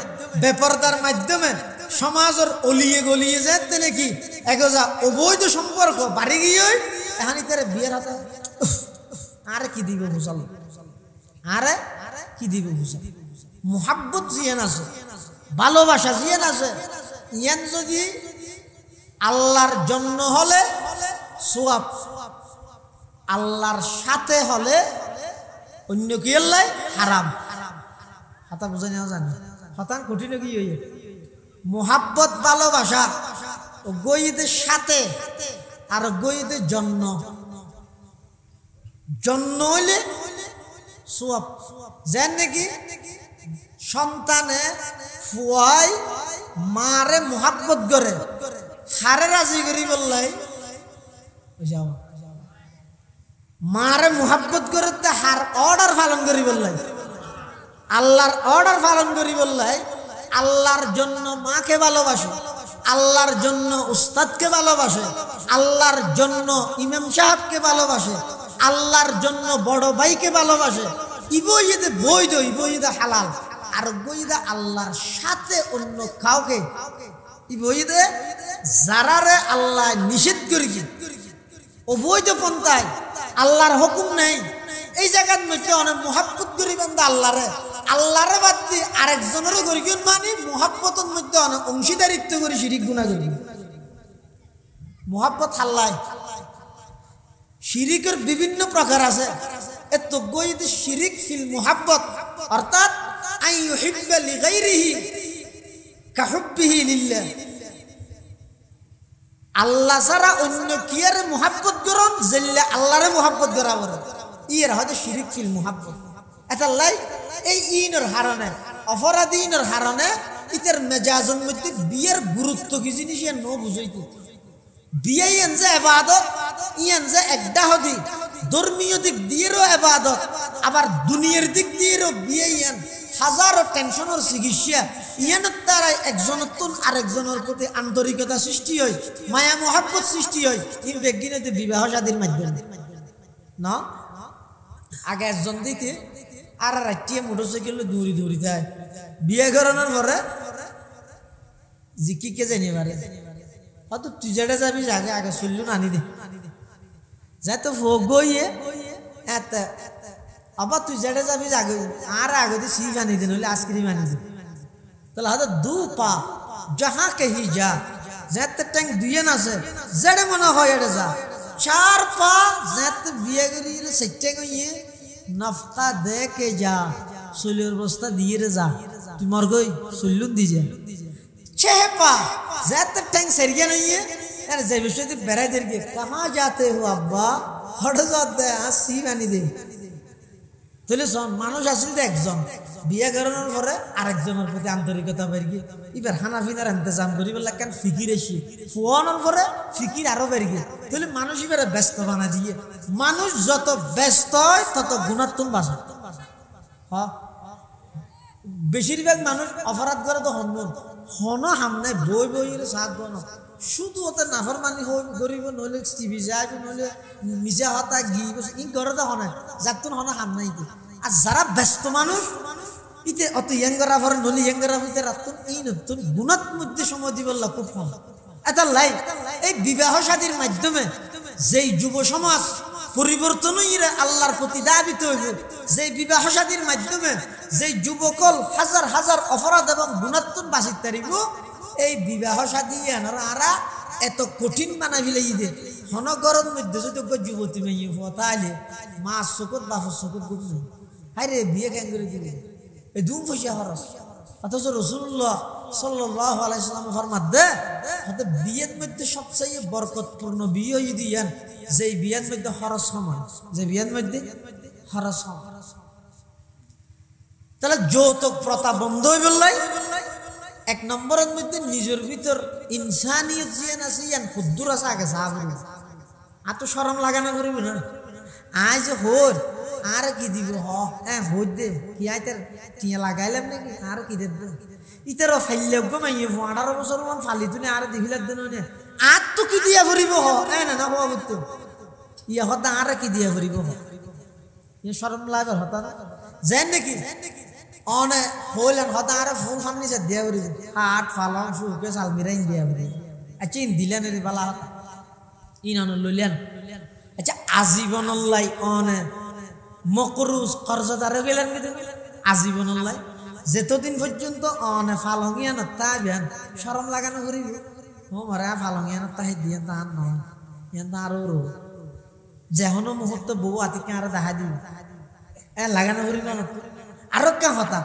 S1: বেপরদার মাধ্যমে সমাজের অলিয়ে গলিয়ে যেতে নাকি একজা অবৈধ সম্পর্ক বাড়ি গিয়ে এখন ইতারে বিয়ের হাতে আরে কি দিব বুঝাল, আরে কি দিব বুঝাল। মোহাব্বত জিয়ান আছে, ভালোবাসা জিয়ান আছে, ইয়ান যদি আল্লাহর জন্য হলে সোয়াব, আল্লাহর সাথে হলে অন্য কি আল্লাহ হারাম। হাতা বুঝে নেওয়া জানি হতান কঠিন কি হইয়ে মোহাব্বত ভালোবাসা ও গইদের সাথে আর গইদের জন্য জন্য হইলে সোয়াব। যেন নাকি সন্তানে ফুয়াই মারে মোহাব্বত করে হারে রাজি করি বললাই যাও, মারে মোহাব্বত করে হার অর্ডার পালন করি বললাই, আল্লাহর অর্ডার পালন করি বললাই। আল্লাহর জন্য মাকে ভালোবাসে, আল্লাহর জন্য উস্তাদকে ভালোবাসে, আল্লাহর জন্য ইমাম সাহেবকে ভালোবাসে, আল্লাহর জন্য বড় ভাইকে ভালোবাসে। ইবইদে বৈধ, ইবইদে হালাল। আর গইদা আল্লাহর সাথে অন্য কাউকে ইবইদে যারারে আল্লাহ নিষেধ করি অবৈধ পন্থায় আল্লাহর হুকুম নেই। এই জায়গার মধ্যে অনেক মোহাব্বত করি বান্দা আল্লাহরে, আল্লাহরে বাদ দিয়ে আরেকজনেরও করি কেন মানে মোহাব্বতের মধ্যে অনেক অংশীদারিত্ব করি শিরিক গুনাহ করি। মোহাব্বত আল্লাহ শিরিকের বিভিন্ন প্রকার আছে। এত গইদ শিরিক ফিল মোহাব্বত অর্থাৎ আই ইউহিব্বা লিগাইরিহি কাহুব্বিহি লিল্লাহ। আল্লাহ ছাড়া অন্য কিয়ারে মুহাব্বত করন জেলে আল্লাহরে মুহাব্বত করা বড় ইয়ের হয়তো শিরিক ফিল মুহাব্বত এটা লাই এই ইনর হারানে অপরাধী ইনর হারানে ইতের মেজাজের মধ্যে বিয়ের গুরুত্ব কি জিনিস ইয়ে ন বুঝাইতে বিয়ে ইয়ান যে ইবাদত ইয়ান যে একটা হদি ধর্মীয় দিক দিয়েরও ইবাদত আবার দুনিয়ার দিক দিয়েরও বিয়ে ইয়ান হাজারো টেনশনের চিকিৎসা ইয়ানের দ্বারা একজনের তুন আরেকজনের প্রতি আন্তরিকতা সৃষ্টি হয় মায়া মহাব্বত সৃষ্টি হয় এই ব্যক্তিগত বিবাহ শাদীর মাধ্যমে না আগে একজন দিতে আর রাত্রিয়ে মোটরসাইকেল দৌড়ি দৌড়ি যায় বিয়ে করানোর পরে জিকিকে জানি পারে হয়তো তুই যেটা যাবি আগে আগে চললু আনি দে যাই তো গইয়ে এত আবার তুই যেটা যাবি আগে আর আগে তো সি বানি দে নইলে আইসক্রিম আনি দে তাহলে হয়তো দু পা যাহা কহি যা যেতে ট্যাঙ্ক দুয়ে না আছে যেটা মনে হয় এটা যা চার পা যেতে বিয়ে করি সেটে গইয়ে নফকা দে কে যা চুলের বস্তা দিয়ে রে যা তুই মর গই চুল্লুন দি যা छह पा ज़्यादा टैंक सरिया नहीं है यार जैसे तो बेरा देर के कहाँ जाते हो अब्बा हट जाते हैं आज सी बानी दे तो ले सोन मानुष असली तो एक्ज़ाम बिया करने वाले आरेक्ज़ाम और प्रति आंतरिकता बेरगी इबर खाना पीना इंतज़ाम करी वाला क्या फिकिर है शी फ़ोन और वाले फिकिर आरो बेरगी तो ले मानुष ही बेरा बेस्ट बना दिए मानुष जो तो बेस्ट है तो गुना तुम बासा हाँ বেশিরভাগ মানুষ অপরাধ করে তো হনমন হন হামনে বই বইয়ের সাথ বন শুধু ওতে নাফরমানি হই গরিব নইলে টিভি যায় নইলে মিজা হতা গি ই করে তো হনে যাতুন হন হামনাই দি আর যারা ব্যস্ত মানুষ ইতে অত ইয়াঙ্গরা ভর নলি ইয়াঙ্গরা হইতে রাতুন ই নতুন গুণাত মধ্যে সময় দিবল্লা খুব কম এটা লাই এই বিবাহ শাদীর মাধ্যমে যেই যুব সমাজ পরিবর্তন হইরে আল্লাহর প্রতি দাবিত হইব যে বিবাহ শাদীর মাধ্যমে যে যুবকল হাজার হাজার অপরাধ এবং গুণাত্মক বাঁচিতে পারিব এই বিবাহ শাদী আনারা এত কঠিন বানাই ফেলাই দে হনগরের মধ্যে যদি যুবতী মেয়ে তাহলে মা চকুত বাপর চকুত গুণ নেই হাই রে বিয়ে কেন করে দিবে এই দু পয়সা খরচ অথচ রাসূলুল্লাহ সাল্লাল্লাহু আলাইহি সাল্লাম ফরমাত দে হতে বিয়ের মধ্যে সবচেয়ে বরকতপূর্ণ বিয়ে যদি ইয়ান যে বিয়ের মধ্যে খরচ সমান যে বিয়ের মধ্যে খরচ সমান তাহলে যৌতুক প্রথা বন্ধ হয়ে বললাই এক নম্বরের মধ্যে নিজের ভিতর ইনসানিয়ত জিয়ান আছে ইয়ান খুদ্দুর আছে আগে সাহাবুল আর তো শরম লাগানো করিব না আজ হোর আর কি দিব হ্যাঁ হোর দে কি আইতার টিয়া লাগাইলাম নাকি আর কি দেব ইতারও ফাইলে মাইয়ে 18 বছর মান ফালি তুলে আর দিভিলার দেন না আর তো কি দিয়া ভরিব হ্যাঁ না না হওয়া করতে ইয়া হতা আর কি দিয়া ভরিব ইয়া শরম লাগার হতা না জান নাকি অনে হইলেন হতা আর ফোন সামনে যা দিয়া ভরিব আট ফালাম সুকে সালমিরাইন দিয়া ভরিব আচ্ছা ইন দিলেন রে বালা ইনান লইলেন আচ্ছা আজীবনল্লাই অনে মকরুজ কর্জদারে গেলেন আজীবনল্লাই যেতদিন পর্যন্ত অনে ফালঙ্গিয়া না তা বিয়ান শরম লাগানো করিব ও মরা ফালঙ্গিয়া না তাই দিয়ে তান না ইয়ান আরো রো যেহনো মুহূর্ত বউ আতিকে আর দেখা দিব এ লাগানো করিব না আরো কা হতা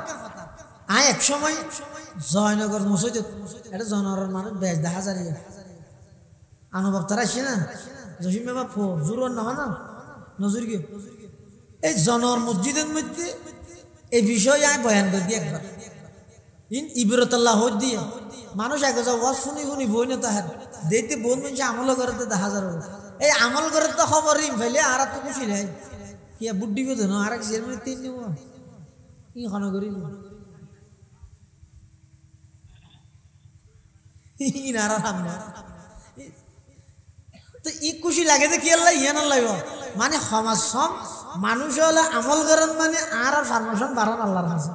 S1: আয় এক সময় জয়নগর মসজিদ এটা জনগণের মানুষ বেশ দেখা যায় আনুভব তারা আসে না জসিম বাবা ফো জোর না না নজর কি এই জনর মসজিদের মধ্যে এই বিষয়ে আমি বয়ান করে দিই একবার ইন ইবরতুল্লাহ হজ দিয়ে মানুষ আগে যাও ওয়াজ শুনি শুনি বই না তাহার দেখতে বোন মানুষ আমল করতে দেখা যাবে এই আমল করে তো খবর রিম ফেলে আর তো খুশি নাই কি বুদ্ধি বোধ না আর এক চেয়ারম্যান তিন নিব কি খন করি ইনারা সামনে তো ই খুশি লাগে যে কি আল্লাহ ইয়া না লাগবে মানে সমাজ সম মানুষ হলে আমল করেন মানে আর ফার্মেশন বাড়ান আল্লাহর কাছে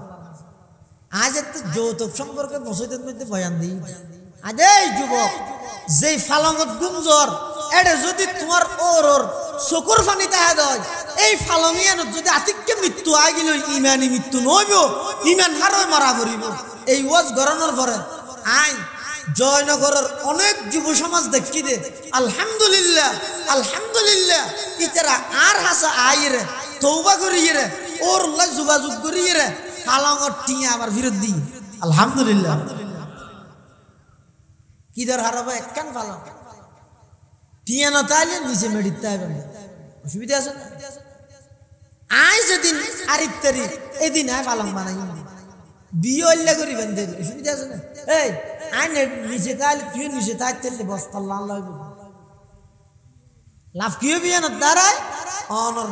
S1: আজ একটু যৌতুক সম্পর্কে মসজিদের মধ্যে বয়ান দিই আজ এই যুবক যে ফালঙত গুঞ্জর এটা যদি তোমার ওর চকুর ফানি তাহা দেয় এই ফালঙিয়ানত যদি আতিককে মৃত্যু আগিল ইমানি মৃত্যু নইব ইমান হারই মারা করিব এই ওয়াজ গড়ানোর পরে আই জয়নগরের অনেক যুব সমাজ দেখি দে আলহামদুলিল্লাহ আলহামদুলিল্লাহ ইতারা আর হাসা আইরে তওবা করিয়ে ওর লা যোগাযোগ করিয়ে ফালঙত টিয়া আবার ফিরত দি আলহামদুলিল্লাহ কি দর হারাবে একখান ফালং টিয়া না তাইলে নিচে মেডিতে হবে অসুবিধা আছে না আই যেদিন আরেক তারিখ এদিন আয় পালং বানাই বিয়ে হল্লা করি বেঁধে অসুবিধা আছে না এই আই নিচে তাইলে তুই নিচে থাকতে বস্তা লাল লাভ কি হবি না দাঁড়ায় অনর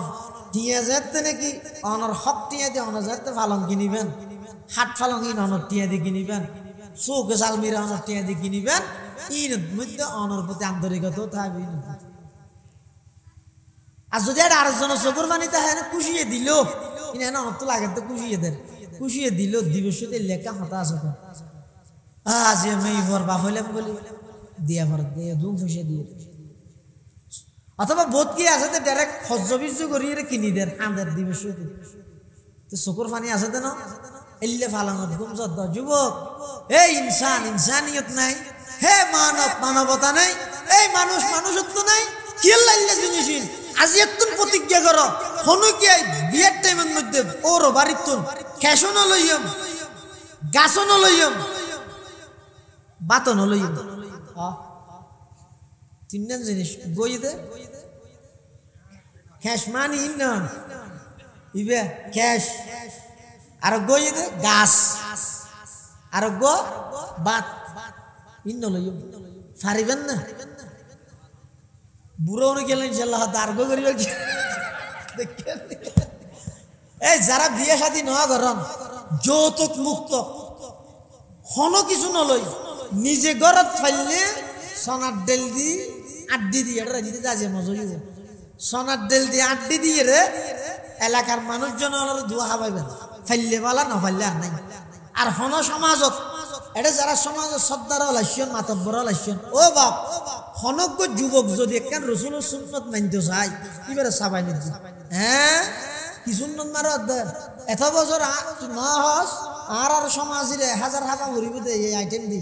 S1: টিয়া যেতে নাকি অনর হক টিয়া দিয়ে অনর যেতে পালং কিনিবেন হাট পালং ইন অনর টিয়া দিয়ে কিনিবেন চৌকে চালমিরা অনর টিয়া দিয়ে কিনিবেন ইন মধ্যে অনর প্রতি আন্তরিকতাও থাকবে আর যদি আর আরেকজনের চকুর পানিতে হয় না খুশিয়ে দিল ইনা অনর তো লাগে তো খুশিয়ে দেন খুশিয়ে দিল দিবসতে লেখা হতা আছে তো আজ মেয়ে ভর বাপ হইলাম বলি দিয়া ভর দিয়ে দুম ফুসে দিয়ে অথবা বোধ কি আছে তো ডাইরেক্ট হজ্জবিজ করিয়ে কিনি দেন আন্দার দিবসতে তো চকুর পানি আছে তো না এলে ফালাঙত গুম যত যুবক এই ইনসানিয়ত নাই হে মানবতা নাই এই মানুষত্ব নাই কি লাইলে জিনিস আজি একটু প্রতিজ্ঞা করো হনু কি বিয়ের টাইমের মধ্যে ওর বাড়ির তুন খেসন লইম গাছন লইম বাতন লইম তিনজন জিনিস বই দে খেস মানি ইন্নন ইবে খেস আর গই দে গাছ আর গো বাত ইন্ন লইম ফারিবেন না বুড়ো গেলেন ইনশাল্লাহ দার্ঘ করিবে এই যারা বিয়ে শাদী নয় করেন যৌতুক মুক্ত হন কিছু নলই নিজে ঘরত ফাইলে সোনার ডেল দি আড্ডি দিয়ে এটা রাজি যাজে মজা সোনার ডেল দিয়ে আড্ডি দিয়ে রে এলাকার মানুষজন ধোয়া হাবাইবেন ফাইলে বালা না ফাইলে আর নাই আর হন সমাজত এটা যারা সমাজের সর্দার লাইছেন মাতব্বর লাইছেন ও বাপ হনজ্ঞ যুবক যদি একখান রসুলের সুন্নত মানতে চাই এবারে সাবাই নিচ্ছি হ্যাঁ কি সুন্নত মারো এত বছর না হস আর সমাজের 1000 টাকা ভরিব দে এই আইটেম দি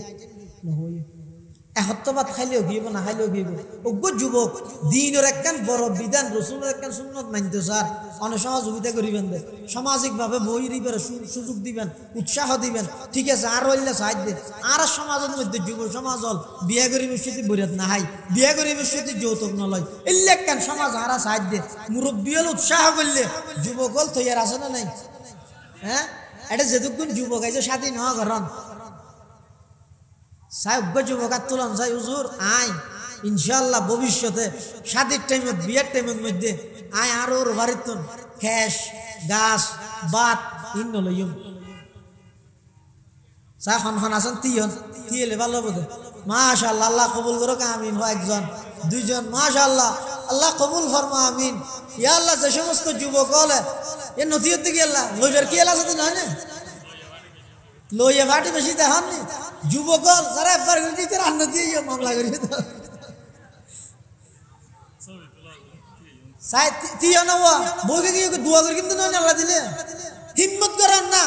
S1: এহত্তবাদ খাইলেও গিয়েব না খাইলেও গিয়েব অজ্ঞ যুবক দিনের একখান বড় বিধান রসুলের একখান সুন্নত মানতে চার অনেক সহযোগিতা করিবেন দে সামাজিকভাবে বই দিবেন সুযোগ দিবেন উৎসাহ দিবেন ঠিক আছে আর হইলে সাহায্য দে আর সমাজের মধ্যে যুব সমাজ হল বিয়া গরিবের সাথে বরিয়াত না হাই বিয়া গরিবের সাথে যৌতুক নলয় এলে একখান সমাজ আর সাহায্য দে মুরব্বী হল উৎসাহ করলে যুবক হল তৈয়ার আছে না নাই হ্যাঁ এটা যেটুকুন যুবক আছে স্বাধীন হওয়া ঘরন সাহেব যুবকার তুলন চাই হুজুর আই ইনশাল্লাহ ভবিষ্যতে শাদীর টাইমে বিয়ের টাইমের মধ্যে আয় আর ওর বাড়ির তুন খেস গাছ বাত ইন্ন লইম চা খন আছেন তিয়েলে ভালো বোধ মাশাআল্লাহ আল্লাহ কবুল করো আমিন হয় একজন দুইজন মাশাআল্লাহ আল্লাহ কবুল ফরমা আমিন ইয়া আল্লাহ যে সমস্ত যুবক হলে এ নথিয়ত দিকে আল্লাহ লইবার কি আল্লাহ সাথে নয় না লইয়া ভাটি বেশি দেখান নি যুবক যারা একবার দিতে রান্না দিয়ে মামলা করি বউকে গিয়ে দোয়া করে কিন্তু নয় আল্লাহ দিলে হিম্মত করেন না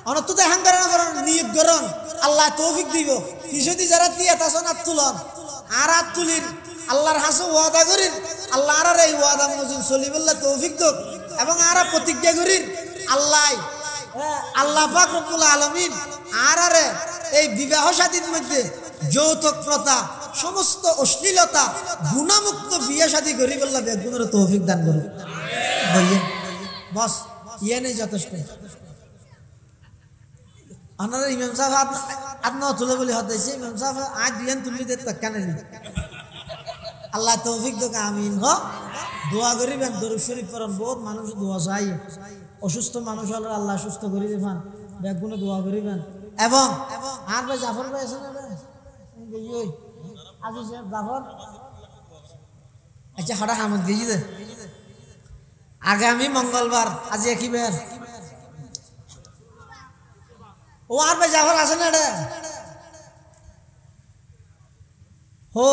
S1: অনত তো হাঙ্গার না করেন নিয়োগ করেন আল্লাহ তৌফিক দিব পিছদি যারা তিয়া তাছন আর তুলন আর হাত তুলির আল্লাহর হাসে ওয়াদা করির আল্লাহ আর এই ওয়াদা মজিদ চলিবল্লা তৌফিক দোক এবং আর প্রতিজ্ঞা করির আল্লাহ পাক রব্বুল আলামিন আর এই বিবাহ শাদীর মধ্যে যৌতুক প্রথা সমস্ত অশ্লীলতা গুণামুক্ত বিয়ে শাদী করি বললা বেগুনের তৌফিক দান করুন বললেন বস ইয়ে নেই যথেষ্ট আপনারা ইমাম সাহেব আপনার তুলে বলে হতেছে ইমাম সাহেব আজ দিয়েন তুলি দে কেন আল্লাহ তৌফিক দোকে আমিন হ দোয়া করিবেন দরুদ শরীফ পড়েন বহুত মানুষ দোয়া চাই অসুস্থ মানুষ হলে আল্লাহ সুস্থ করে দেবেন বেগুনে দোয়া করিবেন এবং আর ভাই জাফর ভাই আছে না আজি জাফর আচ্ছা হঠাৎ হামদ গেছি দে আগামী মঙ্গলবার আজি কি বার ও আর ভাই জাফর আছে না রে হো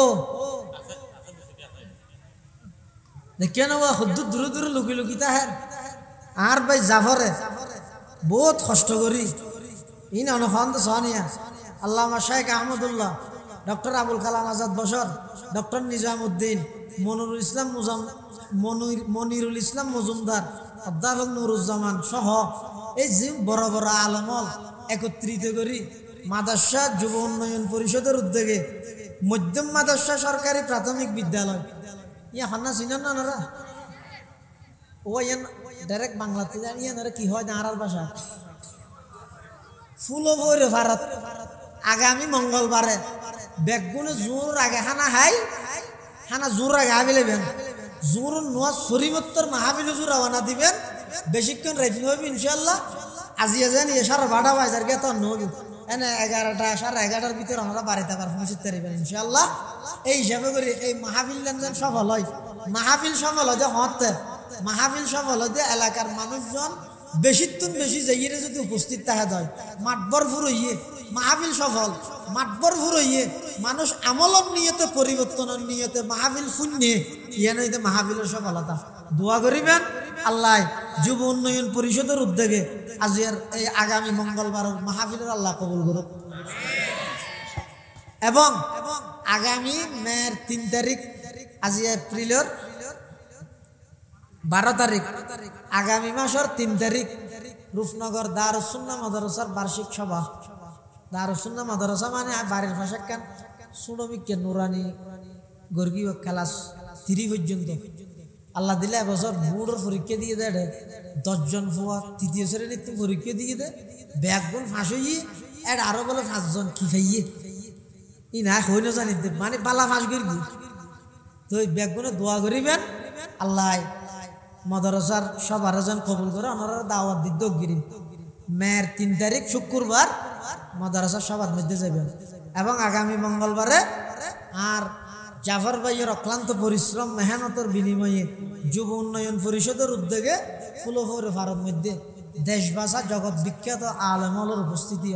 S1: দেখে না খুদ দূরে দূরে লুকি লুকিতা হ্যাঁ আর ভাই জাফরে বহুত কষ্ট করি in অনফান্ত সোহানিয়া Allama Sheikh Ahmadullah doctor Abul Kalam Azad Bashar doctor Nizamuddin Monirul ইসলাম মজুমদার অধ্যাপক নুরুজ্জামান সহ এই যে বড় বড় আলমল একত্রিত করি মাদ্রাসা যুব উন্নয়ন পরিষদের উদ্যোগে মধ্যম মাদ্রাসা সরকারি প্রাথমিক বিদ্যালয় ইয়া হান্না চিনেন না ওনারা ও ইয়ান ডাইরেক্ট বাংলাতে জানি ওনারা কি হয় নারার ভাষা ফুলো ভরে ভারত আগামী মঙ্গলবারে বেগুনে জোর আগে হানা হাই হানা জোর আগে আবিলেবেন জোর নোয়া শরীমত্তর মাহাবিল জোর রওনা দিবেন বেশিক্ষণ রেডি হইবে ইনশাআল্লাহ আজি জানি সারা বাড়া বাজার গে তো নবি এনে 11টা 11:30টার ভিতরে আমরা বাড়িতে আবার পৌঁছতে পারবেন ইনশাআল্লাহ এই হিসাবে করে এই মাহফিল যেন সফল হয় মাহফিল সফল হয় হতে মাহফিল সফল হয় এলাকার মানুষজন বেশিত্তুন বেশি যাইয়ে যদি উপস্থিত থাকা যায় মাঠবর ফুরইয়ে মাহফিল সফল মাঠবর ফুরইয়ে মানুষ আমলন নিয়তে পরিবর্তনের নিয়তে মাহফিল শূন্যে ইয়ে নইতে মাহফিলের সফলতা দোয়া করিবেন আল্লাহ যুব উন্নয়ন পরিষদের উদ্যোগে আজকের এই আগামী মঙ্গলবার মাহফিলের আল্লাহ কবুল করুক এবং আগামী মের 3 তারিখ আজ এপ্রিলের 12 তারিখ আগামী মাসের 3 তারিখ রূপনগর দারুস সুন্নাহ মাদ্রাসার বার্ষিক সভা দারুস সুন্নাহ মাদ্রাসা মানে বাড়ির পাশে কেন সুনমিকে নুরানি গর্গীয় ক্লাস 3 পর্যন্ত আল্লাহ দিলে এবছর বোর্ডের পরীক্ষা দিয়ে দেয় 10 জন ফুয়া তৃতীয় শ্রেণীর পরীক্ষা দিয়ে দেয় ব্যাগগুন ফাঁস হইয়ে এর আরো বলে 5 জন কি খাইয়ে ই না হই না জানি মানে বালা ফাঁস করবি তো ওই ব্যাগগুলো দোয়া করিবেন আল্লাহ মাদ্রাসার সবার যেন কবুল করে ওনারা দাওয়াত দিতে গিরি মের 3 তারিখ শুক্রবার মাদ্রাসার সবার মধ্যে যাবেন এবং আগামী মঙ্গলবারে আর জাফর ভাইয়ের অক্লান্ত পরিশ্রম মেহনতের বিনিময়ে যুব উন্নয়ন পরিষদের উদ্যোগে ফুলফরে ভারত মধ্যে দেশ ভাষা জগৎ বিখ্যাত আলেমলের উপস্থিতি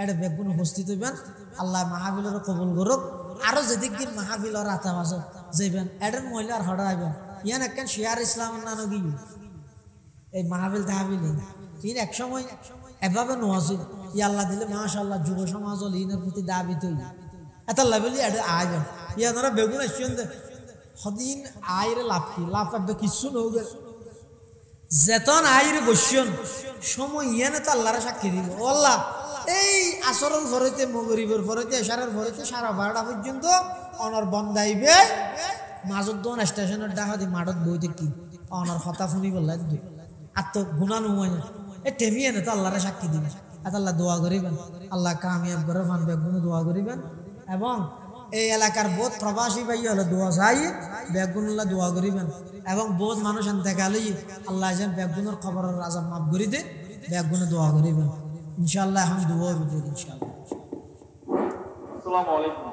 S1: এটা বেগুন উপস্থিত হইবেন আল্লাহ মাহফিলের কবুল করুক আরো যেদিক দিন মাহফিলের আতা মাসে যাইবেন এডের মহিলার হড়া আইবেন ইয়ান একখান শিয়ার ইসলামের নানো গিয়ে এই মাহফিল তাহাবিল ইন এক সময় এভাবে নোয়াছিল ই আল্লাহ দিলে মাশাআল্লাহ যুব সমাজ ইনের প্রতি দাবি তৈরি এত লেভেলি এটা আইবেন ইয়ারা বেগুন আসছেন সদিন আইরে লাভ কি লাভ একদম কিছু নৌগে যেতন আইরে বসছেন সময় ইয়ানে তো আল্লাহরে সাক্ষী দিব ও আল্লাহ এই আসরের ফরেতে মগরিবের ফরেতে এশারের ফরেতে 12:30 পর্যন্ত অনর বন্দাইবে মাজুদ্দন স্টেশনের ডাকা দি মাঠত বইতে কি অনর কথা শুনি বললাই দুই আর তো গুণানো হয় এ টেমিয়ে না তো আল্লাহরে সাক্ষী দিবে এত আল্লাহ দোয়া করিবেন আল্লাহ কামিয়াব করে ফান বেগুন দোয়া করিবেন এবং এই এলাকার বহুত প্রবাসী ভাই হলে দোয়া চাই বেগুনুল্লাহ দোয়া করিবেন এবং বহুত মানুষ আনতে গেলে আল্লাহ যেন বেগুনের খবরের আজাব মাফ করি দে বেগুনে দোয়া করিবেন ইনশাআল্লাহ এখন দোয়া করি ইনশাআল্লাহ।
S2: আসসালামু আলাইকুম।